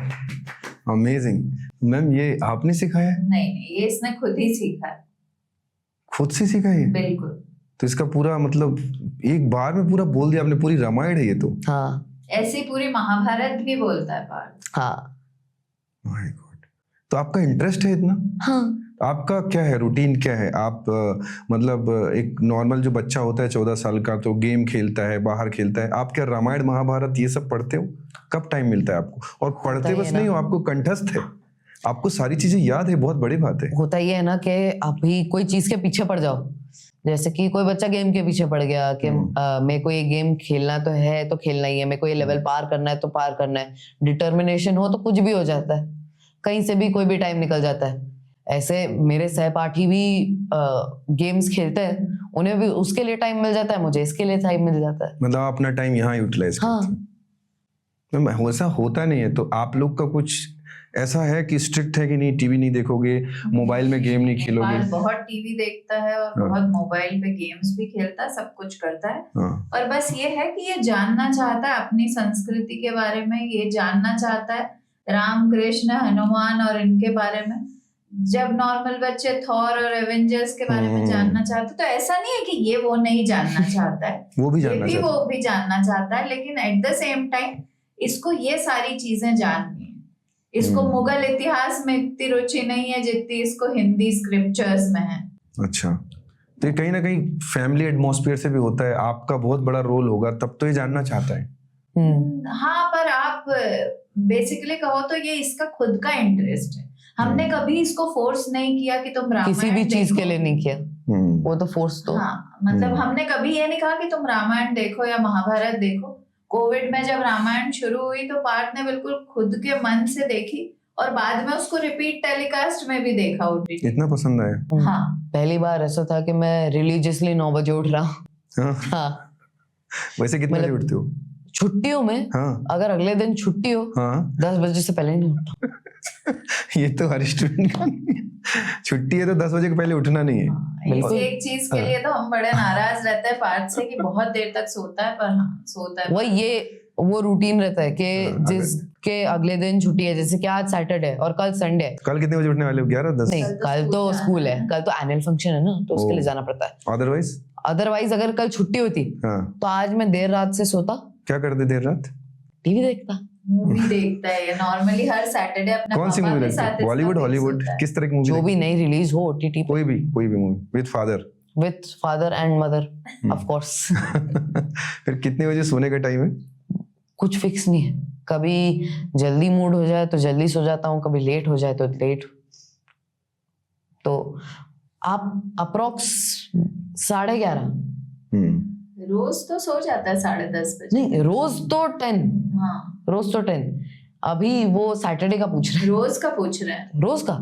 अमेजिंग। मैम ये आपने सिखाया है? नहीं, ये इसने खुद ही सीखा है। खुद से सीखा है? बिल्कुल। तो इसका पूरा मतलब एक बार में पूरा बोल दिया आपने, पूरी रामायण है ये तो। हाँ, ऐसी पूरी महाभारत भी बोलता है पार्थ। हाँ, माय गॉड। तो आपका इंटरेस्ट है इतना? हाँ। आपका क्या है, रूटीन क्या है? आप मतलब एक नॉर्मल जो बच्चा होता है 14 साल का, तो गेम खेलता है, बाहर खेलता है, आप क्या रामायण महाभारत ये सब पढ़ते हो? कब टाइम मिलता है आपको? और पढ़ते बस नहीं हो, आपको कंठस्थ है, आपको सारी चीजें याद है, बहुत बड़ी बात है। होता ये है ना कि अभी कोई चीज के पीछे पड़ जाओ, जैसे कि कोई बच्चा गेम के पीछे पड़ गया कि मेरे को ये गेम खेलना तो है तो खेलना ही है, मेरे को ये लेवल पार करना है तो पार करना है, डिटर्मिनेशन हो तो कुछ भी हो जाता है, कहीं से भी कोई भी टाइम निकल जाता है। ऐसे मेरे सहपाठी भी गेम्स खेलते हैं, उन्हें भी उसके लिए टाइम मिल जाता है, मुझे इसके लिए टाइम मिल जाता है। मतलब अपना टाइम यहाँ यूटिलाइज करते हैं। ऐसा होता नहीं है, तो आप लोग का कुछ ऐसा है कि स्ट्रिक्ट है कि नहीं, टीवी नहीं देखोगे, मोबाइल में गेम नहीं खेलोगे? बहुत टीवी देखता है और बहुत मोबाइल पे गेम्स भी खेलता है, सब कुछ करता है। और बस ये है कि ये जानना चाहता है अपनी संस्कृति के बारे में, ये जानना चाहता है राम कृष्ण हनुमान और इनके बारे में। जब नॉर्मल बच्चे थॉर और एवेंजर्स के बारे में जानना चाहते, तो ऐसा नहीं है कि ये वो नहीं जानना चाहता है, वो भी जानना चाहता है, वो भी जानना चाहता है, लेकिन एट द सेम टाइम इसको ये सारी चीजें जाननी है। इसको मुगल इतिहास में इतनी रुचि नहीं है जितनी इसको हिंदी स्क्रिप्चर्स में है। अच्छा, तो ये कहीं ना कहीं फैमिली एटमॉस्फेयर से भी होता है, आपका बहुत बड़ा रोल होगा, तब तो ये जानना चाहता है। हाँ, पर आप बेसिकली कहो तो ये इसका खुद का इंटरेस्ट है। हमने कभी इसको फोर्स नहीं किया कि तुम रामायण किसी भी चीज के लिए नहीं किया, वो तो फोर्स तो। हाँ, मतलब हमने कभी ये नहीं कहा कि तुम रामायण देखो या महाभारत देखो। कोविड में जब रामायण शुरू हुई तो पार्थ ने बिल्कुल खुद के मन से देखी और बाद में उसको रिपीट टेलीकास्ट में भी देखा ओटीटी। इतना पसंद आया? हाँ, पहली बार ऐसा था कि मैं रिलीजियसली 9 बजे उठ रहा। हाँ। वैसे कितने बजे उठते हो छुट्टियों में? हाँ। अगर अगले दिन छुट्टी हो 10 बजे से पहले नहीं उठता। ये तो हर स्टूडेंट का छुट्टी है तो 10 बजे के पहले उठना नहीं है। इस एक चीज के लिए तो हम बड़े नाराज रहते हैं पार्थ से कि बहुत देर तक सोता है, पर हाँ सोता है। वो रूटीन रहता है कि जिसके अगले दिन छुट्टी है, जैसे कि आज सैटरडे और कल संडे है। कल कितने बजे उठने वाले हो? 11-10? नहीं, कल तो स्कूल है, कल तो एनुअल फंक्शन है ना, तो उसके लिए जाना पड़ता है। अदरवाइज अगर कल छुट्टी होती तो आज मैं देर रात से सोता। क्या करते देर रात? टीवी देखता, मूवी देखता है। नॉर्मली हर सैटरडे अपना कौन सी मूवी देखते हो? बॉलीवुड, हॉलीवुड, किस तरह की मूवी? जो भी नई रिलीज हो ओटीटी, कोई भी movie with father and mother of course. फिर कितने बजे सोने का टाइम है? कुछ फिक्स नहीं है, कभी जल्दी मूड हो जाए तो जल्दी सो जाता हूँ, कभी लेट हो जाए तो लेट। तो आप अप्रोक्स 11:30 रोज तो सो जाता है 10:30 बजे। नहीं, रोज तो 10। हाँ, रोज तो 10। अभी वो सैटरडे का पूछ रहे हैं। रोज का पूछ रहे हैं? रोज का?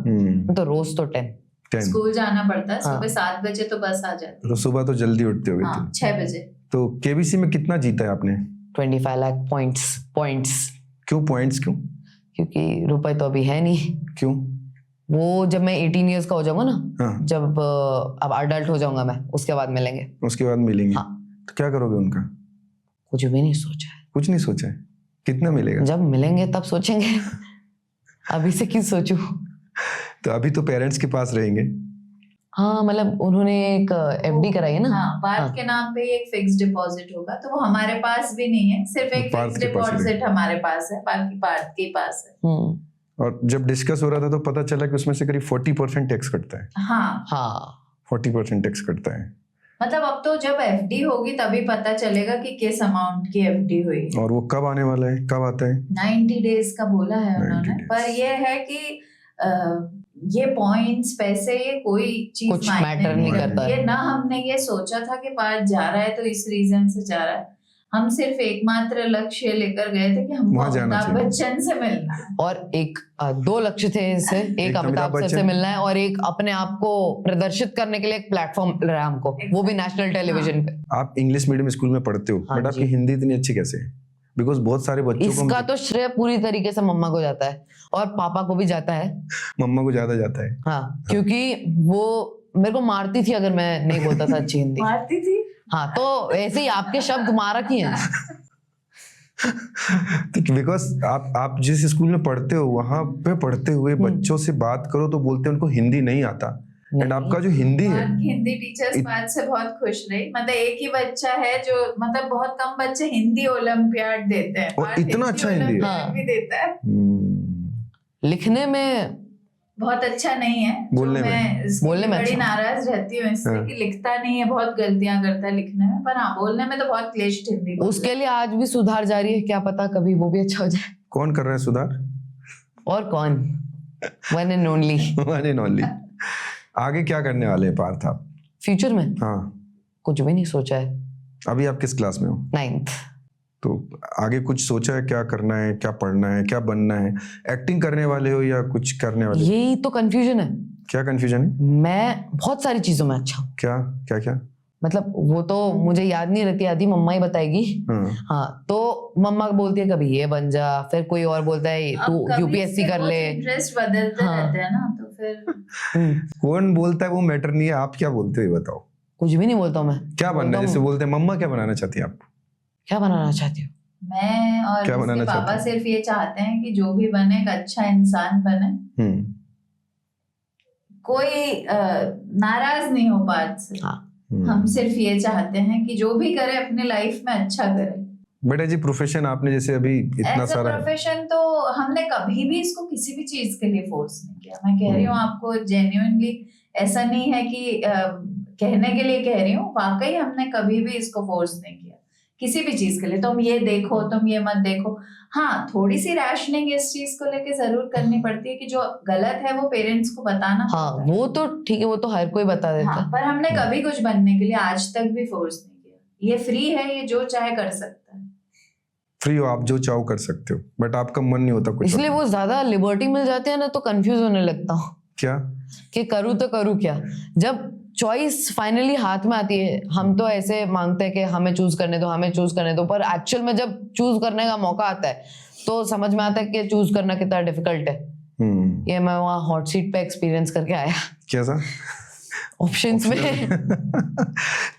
तो रोज तो 10। स्कूल जाना पड़ता है, सुबह 7 बजे तो बस आ जाती है। तो सुबह तो जल्दी उठते होगे? हाँ, 6 बजे। तो केबीसी में कितना जीता है आपने? 25 लाख पॉइंट्स। क्यों पॉइंट्स? क्यों? क्योंकि रुपए तो अभी है नहीं। क्यों? वो जब मैं 18 इयर्स का हो जाऊंगा ना, हाँ। जब अब अडल्ट हो जाऊंगा मैं, उसके बाद मिलेंगे। उसके बाद मिलेंगे? हाँ। तो क्या करोगे उनका? कुछ भी नहीं सोचा है। कुछ नहीं सोचा है? कितना मिलेगा? जब मिलेंगे तब सोचेंगे। अभी से क्यों सोचूं? तो अभी तो पेरेंट्स के पास रहेंगे। हाँ, मतलब उन्होंने एक एफडी कराई है ना। हाँ, पार्थ के नाम पे एक फिक्स डिपॉजिट होगा, तो वो हमारे पास भी नहीं है, सिर्फ एक फिक्स डिपॉजिट हमारे पास है, बाकी पार्थ के पास है। और जब डिस्कस हो रहा था तो पता चला कि उसमें से करीब 40% टैक्स कटता है। हाँ, 40% टैक्स कटता है। मतलब अब तो जब एफडी होगी तभी पता चलेगा कि किस अमाउंट की एफडी हुई। और वो कब आने वाला है, कब आता है? 90 डेज का बोला है 90 उन्होंने, days। पर ये है कि ये पॉइंट्स पैसे ये कोई चीज कुछ मायने मैटर नहीं करता करता ये है। ना हमने ये सोचा था कि पार्थ जा रहा है तो इस रीजन से जा रहा है। हम सिर्फ एकमात्र लक्ष्य लेकर गए थे कि हमको वहाँ जाना अमिताभ चाहिए। बच्चन से मिलना है। और एक 2 लक्ष्य थे इससे, एक तो अमिताभ सर से बच्चन। मिलना है और एक अपने आप को प्रदर्शित करने के लिए एक प्लेटफॉर्म मिल रहा है हमको, वो भी नेशनल टेलीविजन पे। आप इंग्लिश मीडियम स्कूल में पढ़ते हो, हाँ बट आपकी जी। हिंदी इतनी अच्छी कैसे है? बिकॉज बहुत सारे बच्चों इसका को तो श्रेय पूरी तरीके से मम्मा को जाता है और पापा को भी जाता है। मम्मा को ज्यादा जाता है। हाँ, क्योंकि वो मेरे को मारती थी अगर मैं नहीं बोलता था अच्छी हिंदी। मारती थी। हाँ, तो ऐसे ही आपके शब्द मारा की हैं। बिकॉज आप जिस स्कूल में पढ़ते हो वहां पे पढ़ते हुए बच्चों से बात करो तो बोलते हैं उनको हिंदी नहीं आता। एंड आपका जो हिंदी है, और हिंदी टीचर्स बात से बहुत खुश रही। मतलब एक ही बच्चा है जो, मतलब बहुत कम बच्चे हिंदी ओलंपियाड देते हैं और इतना अच्छा हिंदी है। ओलंपियाड भी देता है। लिखने में बहुत अच्छा नहीं है। बोलने में। मैं इसकी बोलने में बड़ी अच्छा। नाराज रहती हूँ इससे हाँ। कि लिखता नहीं है, बहुत गलतियां करता है लिखने में, पर हाँ बोलने में तो बहुत क्लिष्ट हिंदी बोलता है। उसके लिए आज भी सुधार जारी है, क्या पता कभी वो भी अच्छा हो जाए। कौन कर रहा है सुधार? और कौन? One and only. One and only. आगे क्या करने वाले हैं पार्थ आप? फ्यूचर में हाँ, कुछ भी नहीं सोचा है। अभी आप किस क्लास में हो? 9th। तो आगे कुछ सोचा है, क्या करना है, क्या पढ़ना है, क्या बनना है? एक्टिंग करने वाले हो या कुछ करने वाले हो? यही तो कंफ्यूजन है। क्या कंफ्यूजन है? मैं बहुत सारी चीजों में अच्छा हूँ, क्या क्या क्या? मतलब वो तो मुझे याद नहीं रहती, आधी मम्मा ही बताएगी। हाँ। हाँ, तो मम्मा बोलती है कभी ये बन जा, फिर कोई और बोलता है अब तू कभी यूपीएससी से कर बहुत ले। इंटरेस्ट बदलते हाँ। रहते हैं ना, तो फिर कौन बोलता है वो मैटर नहीं है, आप क्या बोलते हो ये बताओ। कुछ भी नहीं बोलता हूँ मैं। क्या बनना है? बोलता जैसे हूँ, बोलते हैं मम्मा क्या बनाना चाहती है आप? क्या बनाना चाहती हो? मैं और क्या बनाना इसके चाहते पापा हैं? सिर्फ ये चाहते हैं कि जो भी बने एक अच्छा इंसान बने, हम्म। कोई नाराज नहीं हो पार्थ से। हाँ। हम सिर्फ ये चाहते हैं कि जो भी करे अपने लाइफ में अच्छा करे। बेटा जी, प्रोफेशन आपने जैसे अभी इतना एज अ सारा प्रोफेशन तो हमने कभी भी इसको किसी भी चीज के लिए फोर्स नहीं किया। मैं कह रही हूँ आपको जेन्युइनली, ऐसा नहीं है कि कहने के लिए कह रही हूँ, वाकई हमने कभी भी इसको फोर्स नहीं किया किसी भी चीज के लिए। तुम ये देखो, तुम ये मत देखो। हाँ, थोड़ी सी रैशनिंग इस चीज को लेके जरूर करनी पड़ती है कि जो गलत है वो पेरेंट्स को बताना हाँ, पड़ता है। वो तो ठीक है, वो तो हर कोई बता देता हाँ, है। पर हमने कभी कुछ बनने के लिए आज तक भी फोर्स नहीं किया। ये फ्री है, ये जो चाहे कर सकता है। फ्री हो, आप जो चाहो कर सकते हो, बट आपका मन नहीं होता कुछ। इसलिए वो ज्यादा लिबर्टी मिल जाती है ना, तो कंफ्यूज होने लगता हूँ क्या? कि करूँ तो करूँ क्या। जब चॉइस फाइनली हाथ में आती है, हम तो ऐसे मांगते हैं कि हमें चूज करने दो, हमें चूज करने दो, पर एक्चुअल में जब चूज करने का मौका आता है तो समझ में आता है कि चूज करना कितना डिफिकल्ट है। ये मैं वहाँ हॉट सीट पे एक्सपीरियंस करके आया। कैसा? ऑप्शंस में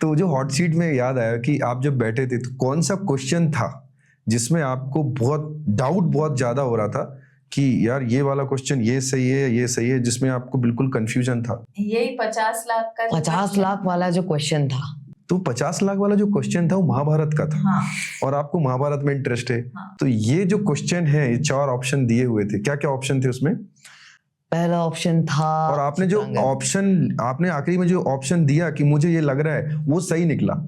तो जो हॉट सीट में याद आया कि आप जब बैठे थे तो कौन सा क्वेश्चन था जिसमें आपको बहुत डाउट बहुत ज्यादा हो रहा था कि यार ये वाला क्वेश्चन ये सही है, ये सही है, जिसमें आपको बिल्कुल कंफ्यूजन था? यही 50 लाख का 50 लाख वाला जो क्वेश्चन था, तो 50 लाख वाला जो क्वेश्चन था वो महाभारत का था। हाँ। और आपको महाभारत में इंटरेस्ट है। हाँ। तो ये जो क्वेश्चन है, ये 4 ऑप्शन दिए हुए थे, क्या क्या ऑप्शन थे उसमें? पहला ऑप्शन था और आपने जो ऑप्शन, आपने आखिरी में जो ऑप्शन दिया कि मुझे ये लग रहा है, वो सही निकला।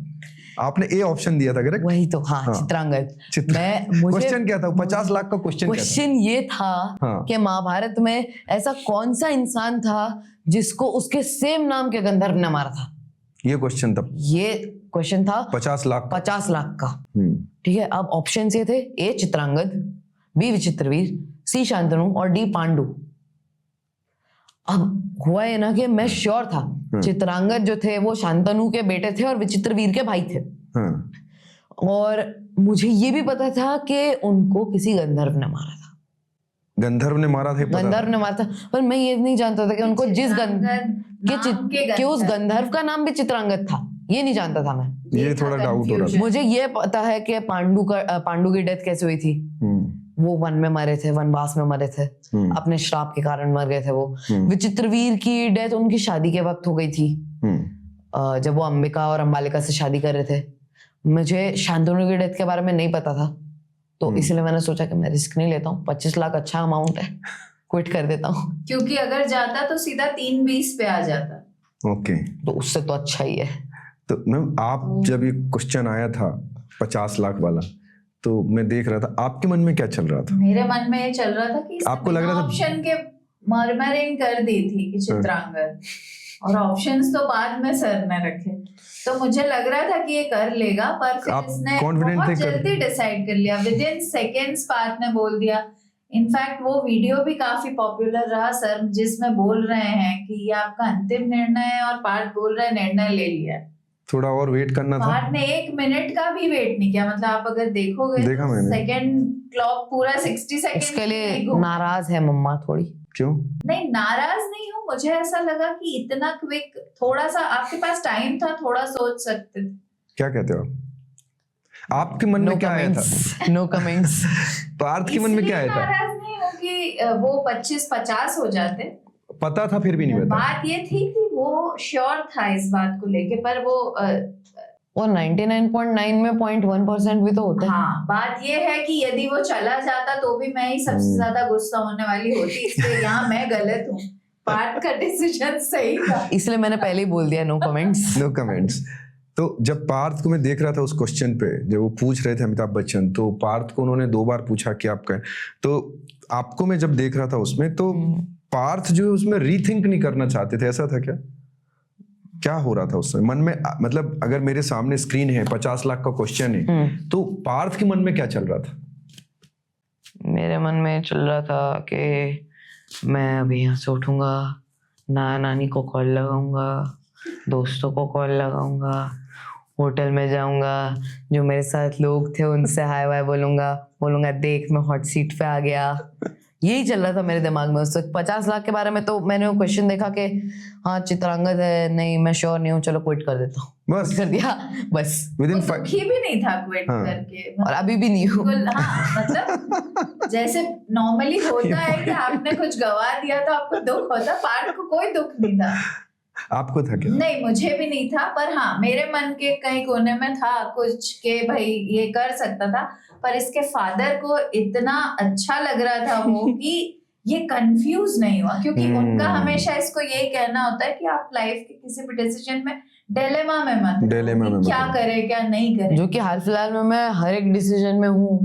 आपने ए ऑप्शन दिया था, करेक्ट? वही तो, हाँ, चित्रांगद। क्वेश्चन क्या था? 50 लाख का क्वेश्चन क्या था? क्वेश्चन ये था हाँ। कि महाभारत में ऐसा कौन सा इंसान था जिसको उसके सेम नाम के गंधर्व ने मारा था। ये क्वेश्चन था। ये क्वेश्चन था 50 लाख 50 लाख का। ठीक है, अब ऑप्शन ये थे: ए चित्रांगद, बी विचित्रवीर, सी शांतनु और डी पांडु। अब हुआ ये ना कि मैं श्योर था चित्रांगद जो थे वो शांतनु के बेटे थे और विचित्रवीर के भाई थे। हाँ। और मुझे ये भी पता था कि उनको किसी गंधर्व ने मारा था। गंधर्व ने मारा था, पता गंधर्व ने मारा था, पर मैं ये नहीं जानता था कि उनको जिस कि उस गंधर्व का नाम भी चित्रांगद था, ये नहीं जानता था मैं। ये थोड़ा डाउट हो रहा था। मुझे ये पता है कि पांडु की डेथ कैसे हुई थी। वो वन में मरे थे, वनवास में मरे थे, अपने श्राप के कारण मर गए थे वो। विचित्रवीर की डेथ उनकी शादी के वक्त हो गई थी, जब वो अंबिका और अंबालिका से शादी कर रहे थे। मुझे शांतनु की डेथ के बारे में नहीं पता था, तो इसलिए मैंने सोचा कि मैं रिस्क नहीं लेता हूँ। 25 लाख अच्छा अमाउंट है, क्विट कर देता हूँ। क्योंकि अगर जाता तो सीधा 320 पे आ जाता। ओके। तो उससे तो अच्छा ही है। तो मैम आप जब ये क्वेश्चन आया था 50 लाख वाला, तो मैं देख रहा था आपके मन में क्या चल रहा था? मेरे मन में ये चल रहा था कि आपको लग रहा था ऑप्शन के मरमरिंग कर दी थी कि चित्रांगद, और ऑप्शंस तो बाद में सर ने रखे, तो मुझे लग रहा था कि ये कर लेगा, पर फिर आप इसने confident बहुत थे जल्दी डिसाइड कर लिया, विद इन सेकेंड्स पार्थ ने बोल दिया। इनफैक्ट वो वीडियो भी काफी पॉपुलर रहा सर, जिसमें बोल रहे हैं कि ये आपका अंतिम निर्णय है, और पार्थ बोल रहे हैं निर्णय ले लिया। थोड़ा और वेट करना था? पार्थ ने 1 मिनट का भी वेट नहीं किया, मतलब आप अगर देखोगे देखा तो मैंने। सेकंड क्लॉक पूरा 60 सेकंड इसके लिए नाराज है मम्मा थोड़ी। क्यों? नहीं, नाराज नहीं हूँ, मुझे ऐसा लगा कि इतना क्विक, थोड़ा सा आपके पास टाइम था, थोड़ा सोच सकते थे। क्या कहते हो आपके मन में क्या आया था? No comments. पार्थ के मन में क्या आया था? नाराज नहीं हूँ कि वो 25-50 हो जाते, पता था फिर भी नहीं बताया? बात ये थी कि वो श्योर था इस बात को लेके, पर वो और 99.9 में 0.1% भी तो होता है। हाँ, बात ये है कि यदि वो चला जाता तो भी मैं ही सबसे ज्यादा गुस्सा होने वाली होती, इसलिए यहाँ मैं गलत हूँ, पार्थ का डिसीजन सही था, इसलिए मैंने पहले ही बोल दिया नो कमेंट्स। No comments. तो जब पार्थ को मैं देख रहा था उस क्वेश्चन पे, जब वो पूछ रहे थे अमिताभ बच्चन, तो पार्थ को उन्होंने 2 बार पूछा कि आप कहें, तो आपको मैं जब देख रहा था उसमें, तो पार्थ जो है उसमें रीथिंक नहीं करना चाहते थे, ऐसा था क्या? क्या हो रहा था उस समय मन में? मतलब अगर मेरे सामने स्क्रीन है, 50 लाख का क्वेश्चन है, तो पार्थ के मन में क्या चल रहा था? मेरे मन में चल रहा था कि मैं अभी यहाँ से उठूंगा, नानी को कॉल लगाऊंगा, दोस्तों को कॉल लगाऊंगा, होटल में जाऊंगा, जो मेरे साथ लोग थे उनसे हाय वाय बोलूंगा देख मैं हॉट सीट पे आ गया। यही चल रहा था मेरे दिमाग में उस वक्त। 50 लाख के बारे में तो मैंने वो क्वेश्चन देखा कि हाँ चित्रांगद है, नहीं मैं श्योर नहीं हूँ, चलो क्विट कर देता हूँ, बस कर दिया बस। विदिन वो दुखी भी नहीं था क्विट करके, और अभी भी नहीं हूँ। बिल्कुल, हाँ, मतलब जैसे नॉर्मली होता है कि आपने कुछ गवा दिया तो आपको दुख होता, पार्थ को कोई दुख नहीं था। आपको था क्या? नहीं, मुझे भी नहीं था, पर हाँ मेरे मन के कहीं कोने में था कुछ के भाई ये कर सकता था, पर इसके फादर को इतना अच्छा लग रहा था वो कि ये कंफ्यूज नहीं हुआ, क्योंकि उनका हमेशा इसको यही कहना होता है कि आप लाइफ के किसी भी डिसीजन में डिलेमा में मत रहो, क्या करे क्या नहीं करे, जो कि हाल फिलहाल में मैं हर एक डिसीजन में हूँ,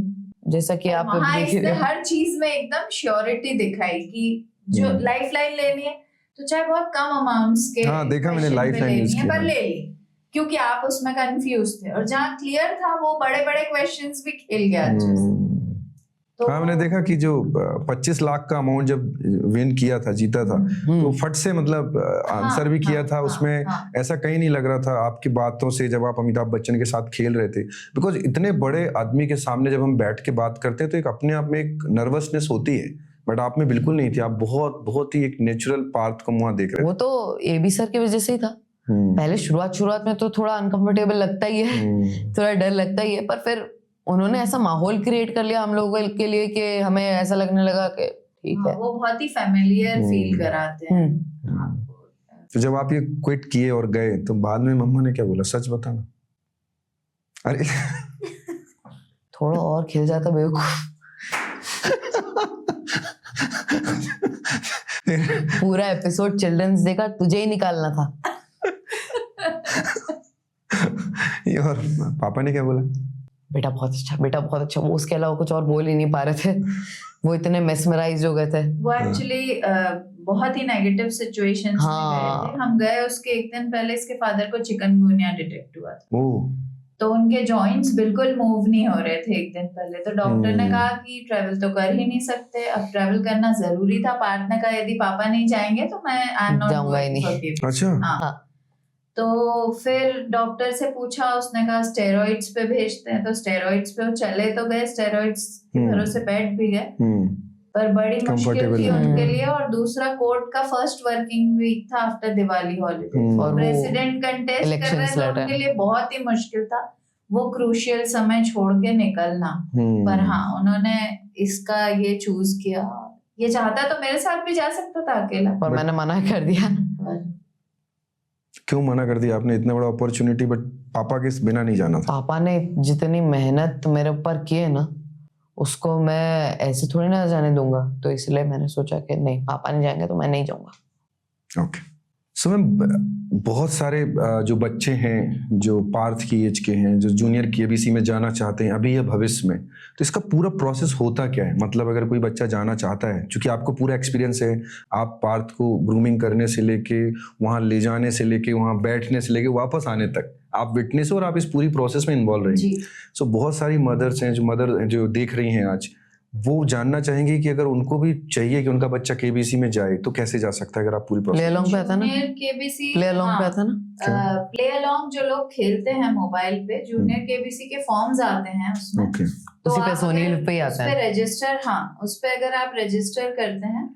जैसा कि आप वहाँ देख इसने रहे हो। हर चीज में एकदम श्योरिटी दिखाई कि जो लाइफ लाइन लेनी है तो चाहे बहुत कम अमाउंट्स के, हाँ, देखा मैंने question life पे line लेनी use है, किया। पर ले ली, क्योंकि आप उसमें कंफ्यूज थे, और जहाँ क्लियर था वो बड़े बड़े क्वेश्चंस भी खेल गया अच्छे से। तो हाँ, मैंने देखा कि जो 25 लाख का अमाउंट जब विन किया था, जीता था, तो फट से मतलब आंसर भी किया था उसमें। ऐसा कहीं नहीं लग रहा था आपकी बातों से जब आप अमिताभ बच्चन के साथ खेल रहे थे, बिकॉज इतने बड़े आदमी के सामने जब हम बैठ के बात करते हैं तो एक अपने आप में एक नर्वसनेस होती है, बट आप में बिल्कुल नहीं थी। आप बहुत ही एक नेचुरल पार्थ को वहां देख रहे वो तो एबी सर की वजह से ही था। पहले शुरुआत में तो थोड़ा अनकंफर्टेबल लगता ही है, थोड़ा डर लगता ही है, पर फिर उन्होंने ऐसा माहौल क्रिएट कर लिया हम लोगों के लिए कि हमें ऐसा लगने लगा कि ठीक है। वो बहुत ही फेमिलियर फील कराते हैं आपको। तो जब आप ये क्विट किए और गए तो बाद में मम्मा ने क्या बोला, सच बताना? अरे थोड़ा और खिल जाता बेवकूफ। पूरा एपिसोड चिल्ड्रंस देखा, तुझे ही निकालना था। और पापा ने क्या बोला? बेटा बहुत अच्छा, बेटा बहुत अच्छा। वो उसके अलावा कुछ और बोल ही नहीं पा रहे थे, वो इतने मेस्मराइज हो गए थे। वो एक्चुअली बहुत ही नेगेटिव सिचुएशंस में गए थे। हम गए उसके 1 दिन पहले इसके फादर को चिकनगुनिया डिटेक्ट हुआ था, तो उनके जॉइंट्स बिल्कुल मूव नहीं हो रहे थे 1 दिन पहले। तो डॉक्टर ने कहा कि ट्रैवल तो कर ही नहीं सकते, अब ट्रैवल करना जरूरी था। पार्थ ने कहा यदि पापा नहीं जाएंगे तो मैं आई एम नॉट जाऊंगा ही नहीं। गोइंग। अच्छा, हाँ, तो फिर डॉक्टर से पूछा, उसने कहा स्टेरॉइड्स पे भेजते हैं, तो स्टेरॉइड्स पे वो चले तो गए, स्टेरॉइड्स के भरोसे बैठ भी गए, पर बड़ी मुश्किल थी उनके लिए। और दूसरा कोर्ट का फर्स्ट वर्किंग वीक था आफ्टर दिवाली हॉलीडे, और प्रेसिडेंट कंटेस्ट कर रहे थे, उनके लिए बहुत ही मुश्किल था वो क्रूशियल समय छोड़ के निकलना। पर हाँ, उन्होंने इसका ये चूज किया। ये चाहता तो मेरे साथ भी जा सकता था अकेला, पर मैंने मना कर दिया। क्यों मना कर दिया आपने? इतना बड़ा अपॉर्चुनिटी, बट पापा के बिना नहीं जाना था। पापा ने जितनी मेहनत मेरे ऊपर की है ना, उसको मैं ऐसे थोड़ी ना जाने दूंगा, तो इसलिए मैंने सोचा कि नहीं, पापा नहीं जाएंगे तो मैं नहीं जाऊंगा। ओके, मैं बहुत सारे जो बच्चे हैं जो पार्थ की एज के हैं जो जूनियर केबीसी में जाना चाहते हैं अभी या भविष्य में, तो इसका पूरा प्रोसेस होता क्या है? मतलब अगर कोई बच्चा जाना चाहता है, क्योंकि आपको पूरा एक्सपीरियंस है, आप पार्थ को ग्रूमिंग करने से लेके वहाँ ले जाने से लेके वहाँ बैठने से लेके वापस आने तक आप विटनेस हो और आप इस पूरी प्रोसेस में इन्वॉल्व रही। सो बहुत सारी मदर्स हैं जो देख रही हैं आज, वो जानना चाहेंगे कि अगर उनको भी चाहिए कि उनका बच्चा केबीसी में जाए तो कैसे जा सकता है? अगर आप पूरी प्ले अलोंग पे आता ना, केबीसी प्ले अलोंग पे आता ना, प्ले अलोंग जो लोग खेलते हैं मोबाइल पे, जूनियर केबीसी के फॉर्म्स आते हैं उसमें। ओके, तो उसी पे आप सोनी अगर लिव पे ही आता उस है। पे रजिस्टर, हाँ उस पे अगर आप रजिस्टर करते हैं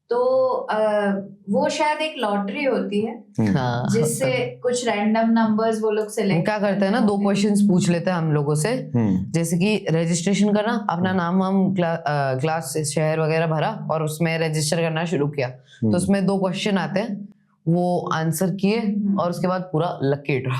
तो वो शायद एक लॉटरी होती है हाँ, जिससे कुछ रैंडम नंबर्स वो लोग वो सिलेक्ट क्या करते हैं ना, 2 क्वेश्चंस पूछ लेते हैं हम लोगों से, जैसे कि रजिस्ट्रेशन करना, अपना नाम वाम क्लास शहर वगैरह भरा और उसमें रजिस्टर करना शुरू किया। तो उसमें 2 क्वेश्चन आते हैं, वो आंसर किए और उसके बाद पूरा लकी ड्रॉ।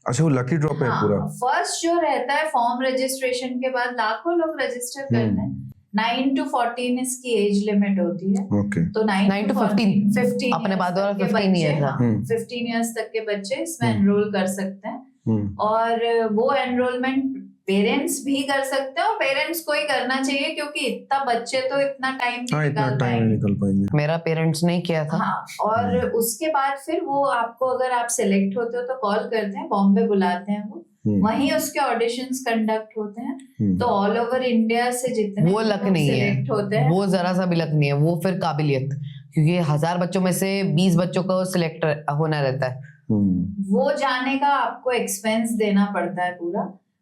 अच्छा, वो लकी ड्रॉप है पूरा? फर्स्ट जो रहता है फॉर्म रजिस्ट्रेशन के बाद लाखों लोग रजिस्टर करते हैं। 9 to 14 इसकी एज लिमिट होती है। ओके, तो 9 to 15 अपने बाद वाला 15 ईयर था। 15 इयर्स तक के बच्चे इसमें एनरोल कर सकते हैं। और वो एनरोलमेंट पेरेंट्स भी कर सकते हैं और पेरेंट्स को ही करना चाहिए, क्योंकि इतना बच्चे तो इतना टाइम नहीं निकल पाएंगे। मेरा पेरेंट्स नहीं किया था। हाँ, और उसके बाद फिर वो आपको, अगर आप सिलेक्ट होते हो तो कॉल करते हैं, बॉम्बे बुलाते हैं, वो वहीं उसके ऑडिशंस कंडक्ट होते हैं। तो ऑल ओवर इंडिया से जितने वो लक नहीं सिलेक्ट होते हैं, वो जरा सा भी लक नहीं है, वो फिर काबिलियत, क्योंकि 1000 बच्चों में से 20 बच्चों को सिलेक्ट होना रहता है। वो जाने का आपको एक्सपेंस देना पड़ता है पूरा।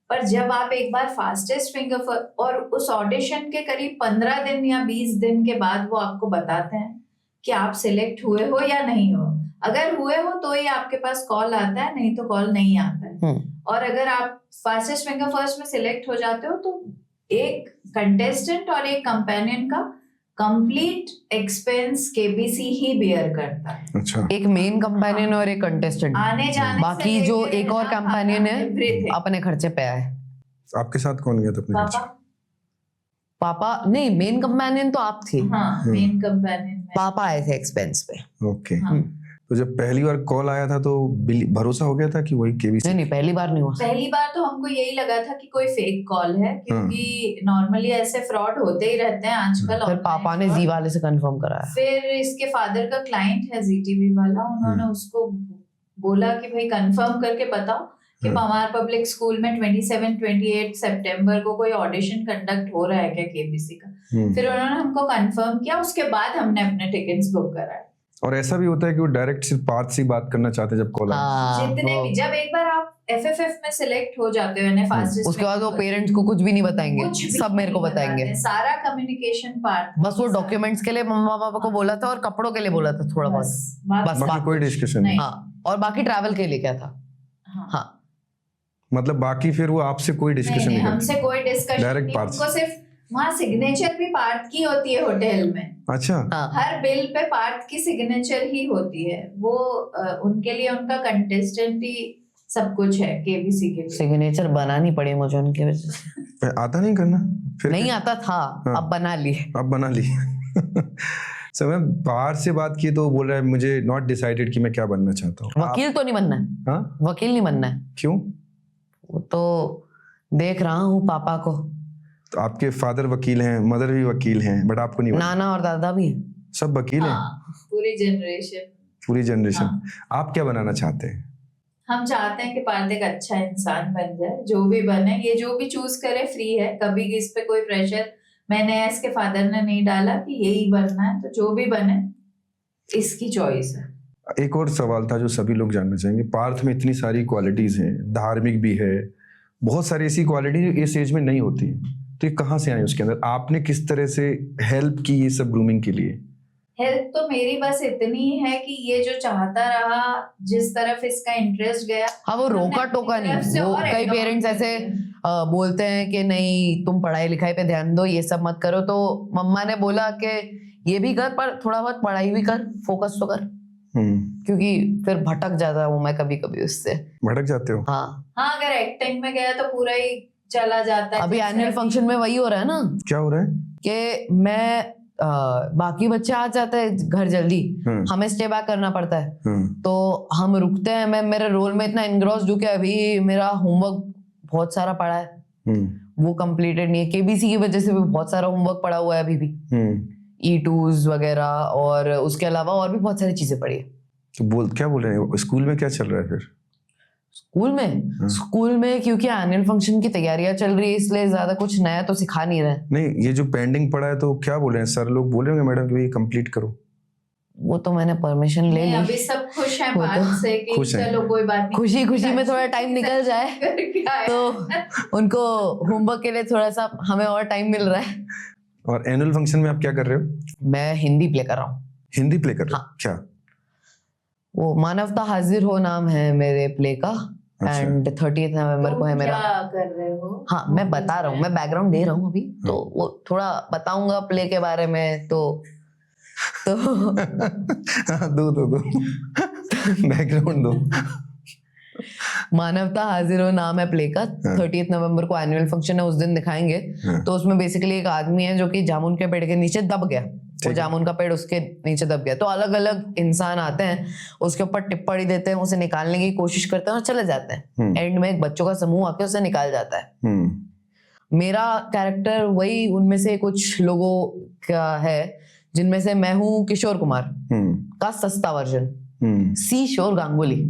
पर जब आप एक बार फास्टेस्ट फिंगर, और उस ऑडिशन के करीब 15 दिन या 20 दिन के बाद वो आपको बताते हैं कि आप सिलेक्ट हुए हो या नहीं हो। अगर हुए हो तो ही आपके पास कॉल आता है, नहीं तो कॉल नहीं आता है। और अगर आप फास्टेस्ट फिंगर फर्स्ट में सिलेक्ट हो जाते हो तो एक कंटेस्टेंट और एक कंपेनियन का कंप्लीट एक्सपेंस केबीसी ही बियर करता है। अच्छा, एक मेन कंपेनियन और एक कंटेस्टेंट, आने जाने बाकी से जो लेके एक और रहना, कंपेनियन है everything। अपने खर्चे पे आए। आपके साथ कौन गया था अपने पापा, बच्चे? पापा नहीं, मेन कंपेनियन तो आप थे। हाँ मेन कंपेनियन में पापा आए थे एक्सपेंस पे। ओके, हाँ। तो जब पहली बार कॉल आया था तो भरोसा हो गया था कि वही केबीसी? नहीं, पहली बार नहीं हुआ। पहली बार तो हमको यही लगा था कि कोई फेक कॉल है, क्योंकि नॉर्मली ऐसे फ्रॉड होते ही रहते हैं आजकल। फिर पापा ने जी वाले से कंफर्म कराया। फिर इसके फादर का क्लाइंट है जीटीवी वाला, उन्होंने उसको बोला कि भाई कंफर्म करके बताओ कि पवार पब्लिक स्कूल में 27-28 सितंबर को कोई ऑडिशन कंडक्ट हो रहा है क्या केबीसी का। फिर उन्होंने हमको कंफर्म किया, उसके बाद हमने अपने टिकट्स बुक कराए। और ऐसा भी होता है कि वो डायरेक्ट सिर्फ पार्थ से बात करना चाहते हैं जब कॉल आए? जितने भी, जब एक बार आप एफएफएफ में सिलेक्ट हो जाते हो ना फास्टेस्ट, उसके बाद वो पेरेंट्स को कुछ भी नहीं बताएंगे, सब मेरे को बताएंगे। सारा कम्युनिकेशन पार्ट, बस वो डॉक्यूमेंट्स के लिए मम्मा पापा को बोला था और कपड़ों के लिए बोला था थोड़ा बहुत, बस बाकी कोई डिस्कशन नहीं। हाँ, और बाकी ट्रैवल के लिए क्या था। हाँ, मतलब बाकी फिर वो आपसे कोई डिस्कशन नहीं, हमसे कोई डिस्कशन डायरेक्ट नहीं। पार्थ। उनको सिर्फ वहाँ सिग्नेचर भी पार्थ की होती है होटल में। अच्छा, हर बिल पे पार्थ की सिग्नेचर ही होती है। वो उनके लिए उनका कंटेस्टेंट ही सब कुछ है केबीसी के लिए। सिग्नेचर बनानी पड़ी मुझे उनकी वजह से। आता नहीं करना? फिर नहीं आता था, अब बना ली। अब बना ली। सर मैं बाहर से बात की तो बोल रहा है मुझे नॉट डिसाइडेड कि मैं क्या बनना चाहता हूँ। वकील तो नहीं बनना है। हाँ, वकील नहीं बनना है। क्यों? वो तो देख रहा हूँ पापा को। तो आपके फादर वकील हैं, मदर भी वकील हैं, बट आपको नहीं बनना? नाना और दादा भी हैं। सब वकील हैं? पूरी जनरेशन। पूरी जनरेशन। आप क्या बनाना चाहते हैं? हम चाहते हैं कि पार्थ एक अच्छा इंसान बन जाए, जो भी बने, ये जो भी चूज करे फ्री है, कभी इस पे कोई प्रेशर मैंने इसके फादर ने नहीं डाला कि यही बनना है। तो जो भी बने इसकी चॉइस है। एक और सवाल था जो सभी लोग जानना चाहेंगे। पार्थ में इतनी सारी क्वालिटीज हैं, धार्मिक भी है, बहुत सारी ऐसी क्वालिटी जो इस एज में नहीं होती, तो ये कहाँ से आई उसके अंदर? आपने किस तरह से हेल्प की ये सब ग्रूमिंग के लिए? हेल्प तो मेरी बस इतनी है कि ये जो चाहता रहा, जिस तरफ इसका इंटरेस्ट गया, हाँ, वो रोका टोका नहीं। वो कई पेरेंट्स ऐसे बोलते हैं कि नहीं तुम पढ़ाई लिखाई पे ध्यान दो, ये सब मत करो। तो मम्मा ने बोला कि ये भी कर, पर थोड़ा बहुत पढ़ाई भी कर, फोकस तो कर, क्योंकि फिर भटक जाता हूँ मैं कभी कभी उससे। भटक जाते हो? हाँ, अगर एक्टिंग में गया तो पूरा ही चला जाता है। अभी एनुअल फंक्शन में वही हो रहा है ना। क्या हो रहा है? कि मैं बाकी बच्चे आ जाते हैं घर जल्दी, हमें स्टे बैक करना पड़ता है, तो हम रुकते हैं। मैं मेरे रोल में इतना इनग्रॉस्ड हूं कि अभी मेरा होमवर्क बहुत सारा पड़ा है, वो कंप्लीटेड नहीं है। केबीसी की वजह से भी बहुत सारा होमवर्क पड़ा हुआ है अभी भी, E2s वगैरह, और उसके अलावा और भी बहुत सारी चीजें पड़ी है। तो क्या बोल रहे हैं, स्कूल में क्या चल रहा है फिर? स्कूल में क्योंकि एनुअल फंक्शन की तैयारियां चल रही है, इसलिए ज्यादा कुछ नया तो सिखा नहीं रहे। नहीं, ये जो पेंडिंग पड़ा है तो क्या बोल रहे हैं सर लोग? बोल रहे होंगे मैडम कि ये कंप्लीट करो। वो तो मैंने परमिशन ले ली। अभी सब खुश हैं वो बात तो से कि खुश हैं। चलो कोई बात नहीं, खुशी में थोड़ा टाइम निकल जाए करके आए। तो उनको होमवर्क के लिए थोड़ा सा हमें और टाइम मिल रहा है। और एनुअल फंक्शन में आप क्या कर रहे हो? मैं हिंदी प्ले कर रहा हूँ। हिंदी प्ले कर रहे हो? हाँ। क्या? वो मानवता हाजिर हो नाम है मेरे प्ले का, एंड 30 नवंबर को है मेरा। क्या कर रहे हो? हाँ, मैं बता रहा हूँ, मैं बैकग्राउंड दे रहा हूँ अभी, तो वो थोड़ा बताऊंगा प्ले के बारे में। तो दो बैकग्राउंड दो। मानवता हाजिर हो नाम है प्ले का। 30 नवंबर को एनुअल फंक्शन है, उस दिन दिखाएंगे। तो उसमें बेसिकली एक आदमी है जो कि जामुन के पेड़ के नीचे दब गया, वो जामुन का पेड़ उसके नीचे दब गया। तो अलग अलग इंसान आते हैं, उसके ऊपर टिप्पणी देते हैं, उसे निकालने की कोशिश करते हैं और चले जाते हैं। एंड में एक बच्चों का समूह आके उसे निकाल जाता है। मेरा कैरेक्टर वही उनमें से कुछ लोगों का है, जिनमें से मैं हूँ किशोर कुमार का सस्ता वर्जन, सी शोर गांगुली,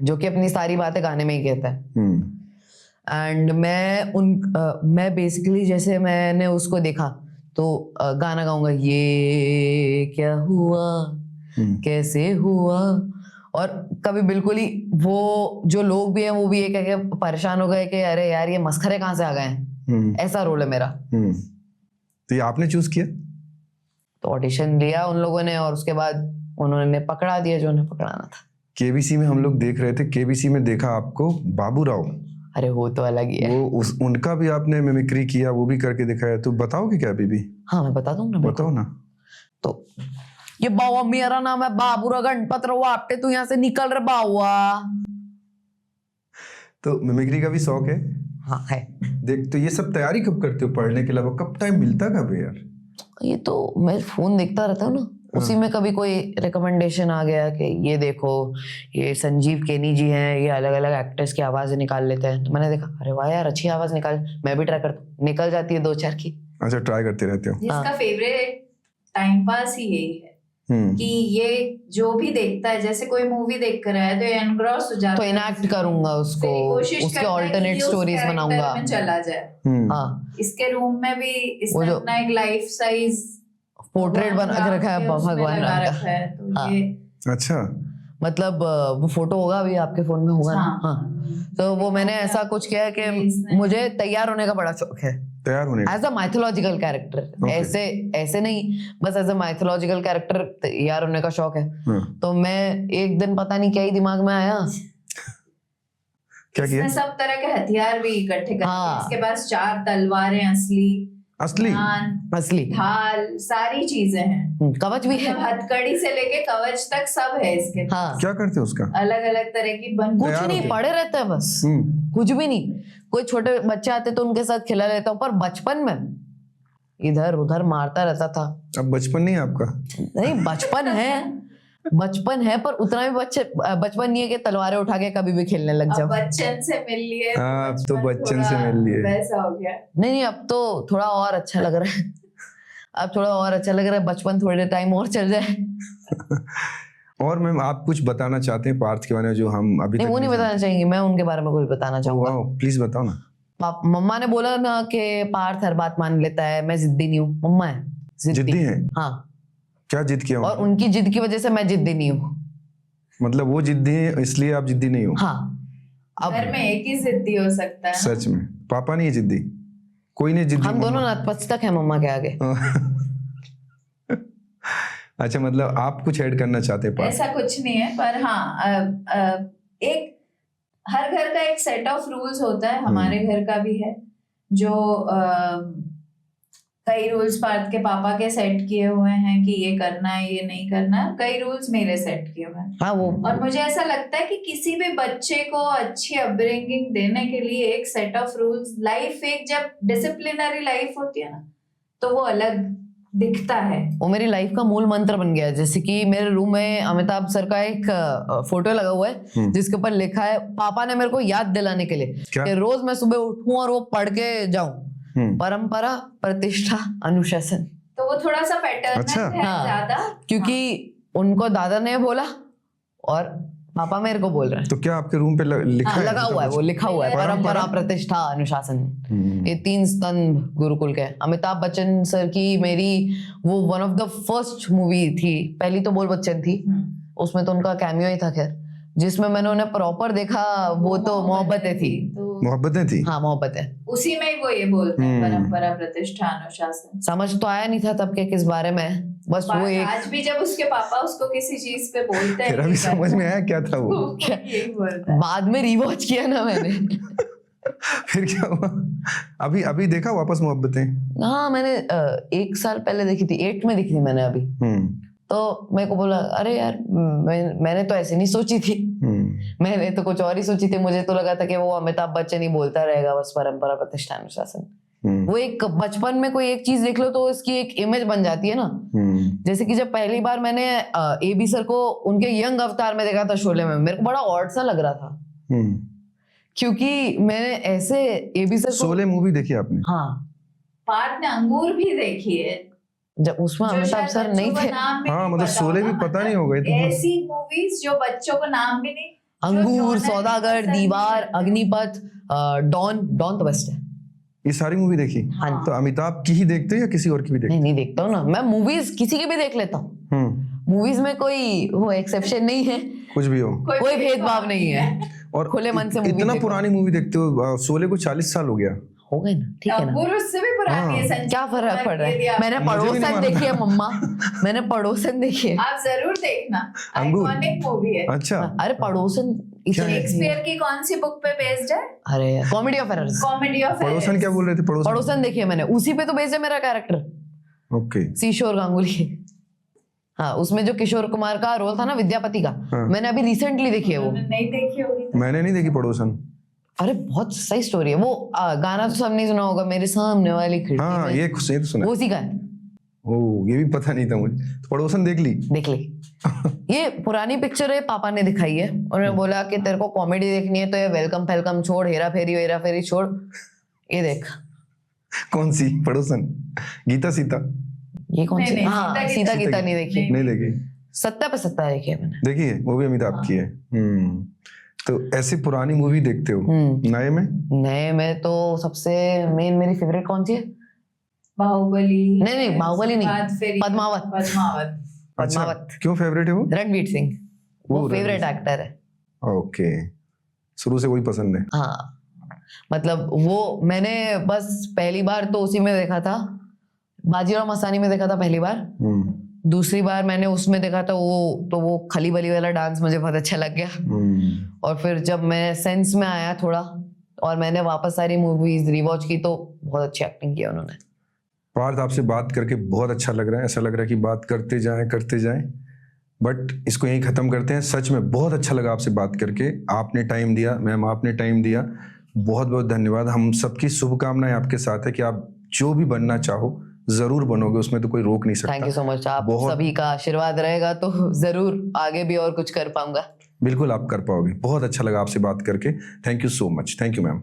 जो कि अपनी सारी बातें गाने में ही कहता है। एंड मैं बेसिकली जैसे मैंने उसको देखा तो गाना गाऊंगा, ये क्या हुआ कैसे हुआ, और कभी बिल्कुल ही वो जो लोग भी हैं वो भी ये कह के परेशान हो गए कि अरे यार ये मस्खरे कहाँ से आ गए हैं। ऐसा रोल है मेरा। तो ये आपने चूज किया? तो ऑडिशन दिया उन लोगों ने, और उसके बाद उन्होंने पकड़ा दिया जो उन्हें पकड़ाना था। केबीसी में हम लोग देख रहे थे, केबीसी में देखा आपको बाबू राव। अरे वो तो अलग ही है। वो उनका भी आपने मिमिक्री किया, वो भी करके दिखाया, तो बताओगे क्या अभी भी? हाँ, मैं बता दूंगा। बताओ ना। तो ये बाबा, मेरा नाम है बाबूरा गणपत आपटे, तू यहाँ से निकल रहे बाबुआ। तो मिमिक्री का भी शौक है? हाँ है। देख, तो ये सब तैयारी कब करते हो पढ़ने के अलावा? कब टाइम मिलता कब है यार? ये तो मैं फोन देखता रहता हूँ ना, उसी में कभी कोई रिकमेंडेशन आ गया कि ये देखो, ये संजीव केनी जी हैं, ये अलग अलग एक्टर्स की आवाज निकाल लेते हैं, तो मैंने देखा अरे वाह यार अच्छी आवाज निकाल, मैं भी ट्राई करता हूँ। निकल जाती है 2-4 की। अच्छा, ट्राई करते रहते हो। जिसका फेवरेट टाइम पास ही यही है कि ये जो भी देखता है, जैसे कोई मूवी देख कर आया तो एनग्रॉस हो जाता तो है, इनएक्ट करूंगा उसको, कोशिश उसके करता है ऑल्टरनेट कि उस स्टोरीज character बनाऊंगा। में चला जाए। हाँ, इसके रूम में भी इसने जो अपना एक लाइफ साइज पोर्ट्रेट बना के रखा है भगवान राम का। है, तो हाँ। ये अच्छा, मतलब वो फोटो होगा अभी आपके फोन में होगा ना? हाँ। तो वो मैंने ऐसा कुछ किया है कि मुझे तैयार होने का बड़ा शौक है, तैयार होने का। As a mythological character. ऐसे नहीं, बस एज अ माइथोलॉजिकल कैरेक्टर तैयार होने का शौक है। तो मैं एक दिन पता नहीं क्या ही दिमाग में आया, क्या किया? इसने सब तरह के हथियार भी इकट्ठे कर हाँ। इसके पास 4 तलवारें असली ढाल, सारी चीजें हैं। कवच भी है, मतलब हथकड़ी से लेके कवच तक सब है इसके। हाँ। क्या करते हो उसका? अलग अलग तरह की बंदूक। कुछ नहीं, पड़े रहते हैं बस, कुछ भी नहीं। कोई छोटे बच्चे आते तो उनके साथ खिला लेता हूँ, पर बचपन में इधर उधर मारता रहता था। अब बचपन नहीं है आपका? नहीं, बचपन है पर उतना भी बचपन नहीं है कि तलवारें उठा के कभी भी खेलने लग जाओ। बच्चन से मिल लिए हाँ, तो बच्चन से मिल लिए, वैसा हो गया। नहीं, अब तो थोड़ा और अच्छा लग रहा है। अब थोड़ा और अच्छा लग रहा है, बचपन थोड़े टाइम और चल जाए। और मैम, आप कुछ बताना चाहते हैं पार्थ के बारे में जो हम अभी नहीं, तक वो नहीं बताना चाहेंगे, मैं उनके बारे में कुछ बताना चाहूंगा। प्लीज बताओ ना। मम्मा ने बोला ना कि पार्थ हर बात मान लेता है, मैं जिद्दी नहीं हूँ। मम्मा है जिद्दी है? हाँ। क्या जिद किया? और उनकी जिद की वजह से मैं जिद्दी नहीं हूँ। मतलब वो जिद्दी है इसलिए आप जिद्दी नहीं हो? हाँ। अब घर में एक ही जिद्दी हो सकता है। सच में पापा नहीं है जिद्दी? कोई नहीं जिद्दी? हम दोनों नतमस्तक हैं मम्मा के आगे। अच्छा, मतलब आप कुछ ऐड करना चाहते हैं? ऐसा कुछ नहीं है, पर हाँ, एक हर घर का एक सेट ऑफ रूल्स होता है, हमारे घर का भी है, जो कई रूल्स पार्थ के पापा के सेट किए हुए हैं कि ये करना है, ये नहीं करना। कई रूल्स मेरे सेट किए हुए हैं। हाँ, वो और मुझे ऐसा लगता है कि किसी भी बच्चे को अच्छी अपब्रिंगिंग देने के लिए एक सेट ऑफ रूल्स, लाइफ एक जब डिसिप्लिनरी लाइफ होती है ना, तो वो अलग दिखता है। वो मेरी लाइफ का मूल मंत्र बन गया है। जैसे कि मेरे रूम में अमिताभ सर का एक फोटो लगा हुआ है जिसके ऊपर लिखा है, पापा ने मेरे को याद दिलाने के लिए कि रोज मैं सुबह उठूं और वो पढ़ के जाऊं, परंपरा, प्रतिष्ठा, अनुशासन। तो वो थोड़ा सा पैटर्न अच्छा। है ज्यादा, क्योंकि उनको दादा ने बोला और पापा मेरे को बोल रहे हैं। तो क्या आपके रूम पे लिखा है? लगा हुआ है, वो लिखा हुआ है, परंपरा, प्रतिष्ठा, अनुशासन। ये 3 स्तंभ गुरुकुल के। अमिताभ बच्चन सर की मेरी वो one of the first movie थी, पहली तो बोल बच्चन थी, उसमें तो उनका कैमियो ही था खैर, जिसमें मैंने उन्हें प्रॉपर देखा वो तो मोहब्बतें थी। मोहब्बतें थी? हाँ मोहब्बतें। उसी में ही वो ये बोलते हैं परंपरा, प्रतिष्ठा, अनुशासन। समझ तो आया नहीं था तब के किस बारे में, बस वो एक। आज भी जब उसके पापा उसको किसी चीज पे बोलते हैं, तेरा भी समझ में आया क्या था वो? यही बोलता है। बाद में रिवॉच किया ना मैंने। फिर क्या हुआ? अभी देखा वापस मोहब्बतें? हाँ मैंने 1 साल पहले देखी थी, 8 में देखी थी मैंने अभी। तो मेरे को बोला, अरे यार मैंने तो ऐसे नहीं सोची थी, मैंने तो कुछ और ही सोची थी। मुझे तो लगा था कि वो अमिताभ बच्चन ही बोलता रहेगा बस, परंपरा, प्रतिष्ठा, अनुशासन। वो एक बचपन में कोई एक चीज देख लो तो उसकी एक इमेज बन जाती है ना। जैसे कि जब पहली बार मैंने AB सर को उनके यंग अवतार में देखा था शोले में, मेरे को बड़ा ऑड सा लग रहा था, क्योंकि मैंने ऐसे AB सर को। शोले मूवी देखी आपने? हाँ। पार्थ ने अंगूर भी देखी है, जब उसमें अमिताभ सर नहीं थे। हाँ मतलब शोले भी पता नहीं हो गए थे। ऐसी मूवीज जो बच्चों को नाम भी नहीं। अंगूर, सौदागर, दीवार, अग्निपथ, डॉन तो बेस्ट है। ये सारी मूवी देखी? हाँ। तो अमिताभ की ही देखते हो या किसी और की भी देखते नहीं देखता हूँ ना मैं, मूवीज किसी की भी देख लेता हूँ। मूवीज में कोई वो एक्सेप्शन नहीं है, कुछ भी हो, कोई भेदभाव नहीं है। और खुले मन से मूवी इतना देखो। पुरानी मूवी देखते हो? शोले को 40 साल हो गया। हो गए ना, ठीक है ना। अंगूर उससे भी पुरानी है। संजय क्या फर्क पड़ रहा है? मैंने मुझे भी नहीं पड़ोसन देखी है मम्मा, मैंने पड़ोसन देखी है। आप जरूर देखना, अंगूर। आइकॉनिक मूवी है। अच्छा। अरे पड़ोसन शेक्सपियर की कौन सी बुक पे बेस्ड है? अरे comedy of errors. Comedy of पड़ोसन क्या बोल रहे थे? पड़ोसन देखी है मैंने, उसी पे तो बेस्ड है मेरा कैरेक्टर। ओके। सीशोर गांगुली। हाँ उसमें जो किशोर कुमार का रोल था ना विद्यापति का, मैंने अभी रिसेंटली देखी है वो। नहीं देखी होगी। मैंने नहीं देखी पड़ोसन। अरे बहुत सही स्टोरी है वो। गाना तो सबने सुना होगा, मेरे सामने वाली खिड़की हाँ में। ये तो सुना। वो उसी का है। ओ ये भी पता नहीं था मुझे। तो पड़ोसन देख ली? देख ली। ये पुरानी पिक्चर है, पापा ने दिखाई है। उन्होंने बोला कि तेरे को कॉमेडी देखनी है तो ये वेलकम फेलकम छोड़, हेरा फेरी छोड़, ये देख। कौन सी? पड़ोसन? गीता सीता? ये कौन सी? नहीं, हाँ सीता गीता नहीं देखी। नहीं देखी। सत्ता पे सत्ता देखी है मैंने। देखी है, वो भी अमिताभ की है। तो ऐसी पुरानी मूवी देखते हो? नए में? नए में तो सबसे मेन मेरी फेवरेट कौन सी है? बाहुबली। नहीं बाहुबली नहीं, पद्मावत। अच्छा, क्यों फेवरेट है वो? रणवीर सिंह, वो फेवरेट एक्टर है। ओके, शुरू से वही पसंद है? हाँ मतलब वो मैंने बस पहली बार तो उसी में देखा था, बाजीराव मस्तानी में देखा था पहली बार। दूसरी बार मैंने उसमें देखा था वो खली बली वाला डांस मुझे बहुत अच्छा लग गया। और फिर जब मैं सेंस में आया थोड़ा और मैंने वापस सारी मूवीज रिवॉच की तो बहुत अच्छी एक्टिंग की उन्होंने। पार्थ आपसे बात करके बहुत अच्छा लग रहा है, ऐसा लग रहा है कि बात करते जाएं, बट इसको यहीं खत्म करते हैं। सच में बहुत अच्छा लगा आपसे बात करके, आपने टाइम दिया, मैम आपने टाइम दिया, बहुत बहुत धन्यवाद। हम सबकी शुभकामनाएं आपके साथ है कि आप जो भी बनना चाहो जरूर बनोगे, उसमें तो कोई रोक नहीं सकता। थैंक यू सो मच, आप सभी का आशीर्वाद रहेगा तो जरूर आगे भी और कुछ कर पाऊंगा। बिल्कुल आप कर पाओगे। बहुत अच्छा लगा आपसे बात करके, thank you so much. Thank you ma'am.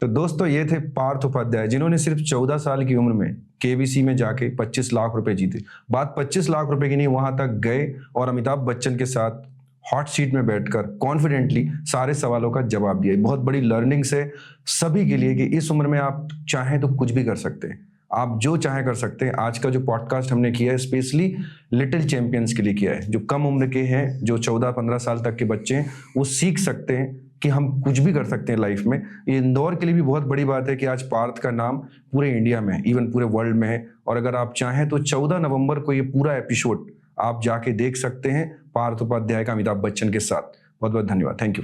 तो दोस्तों ये थे पार्थ उपाध्याय, जिन्होंने सिर्फ 14 साल की उम्र में KBC में जाके 25 लाख रुपए जीते। बात 25 लाख रुपए की नहीं, वहां तक गए और अमिताभ बच्चन के साथ हॉट सीट में बैठकर कॉन्फिडेंटली सारे सवालों का जवाब दिया। बहुत बड़ी लर्निंग्स है सभी के लिए कि इस उम्र में आप चाहें तो कुछ भी कर सकते हैं, आप जो चाहे कर सकते हैं। आज का जो पॉडकास्ट हमने किया है स्पेशली लिटिल चैंपियंस के लिए किया है, जो कम उम्र के हैं, जो 14-15 साल तक के बच्चे हैं, वो सीख सकते हैं कि हम कुछ भी कर सकते हैं लाइफ में। ये इंदौर के लिए भी बहुत बड़ी बात है कि आज पार्थ का नाम पूरे इंडिया में, इवन पूरे वर्ल्ड में है। और अगर आप चाहें तो 14 नवंबर को ये पूरा एपिसोड आप जाके देख सकते हैं पार्थ उपाध्याय का अमिताभ बच्चन के साथ। बहुत बहुत धन्यवाद, थैंक यू।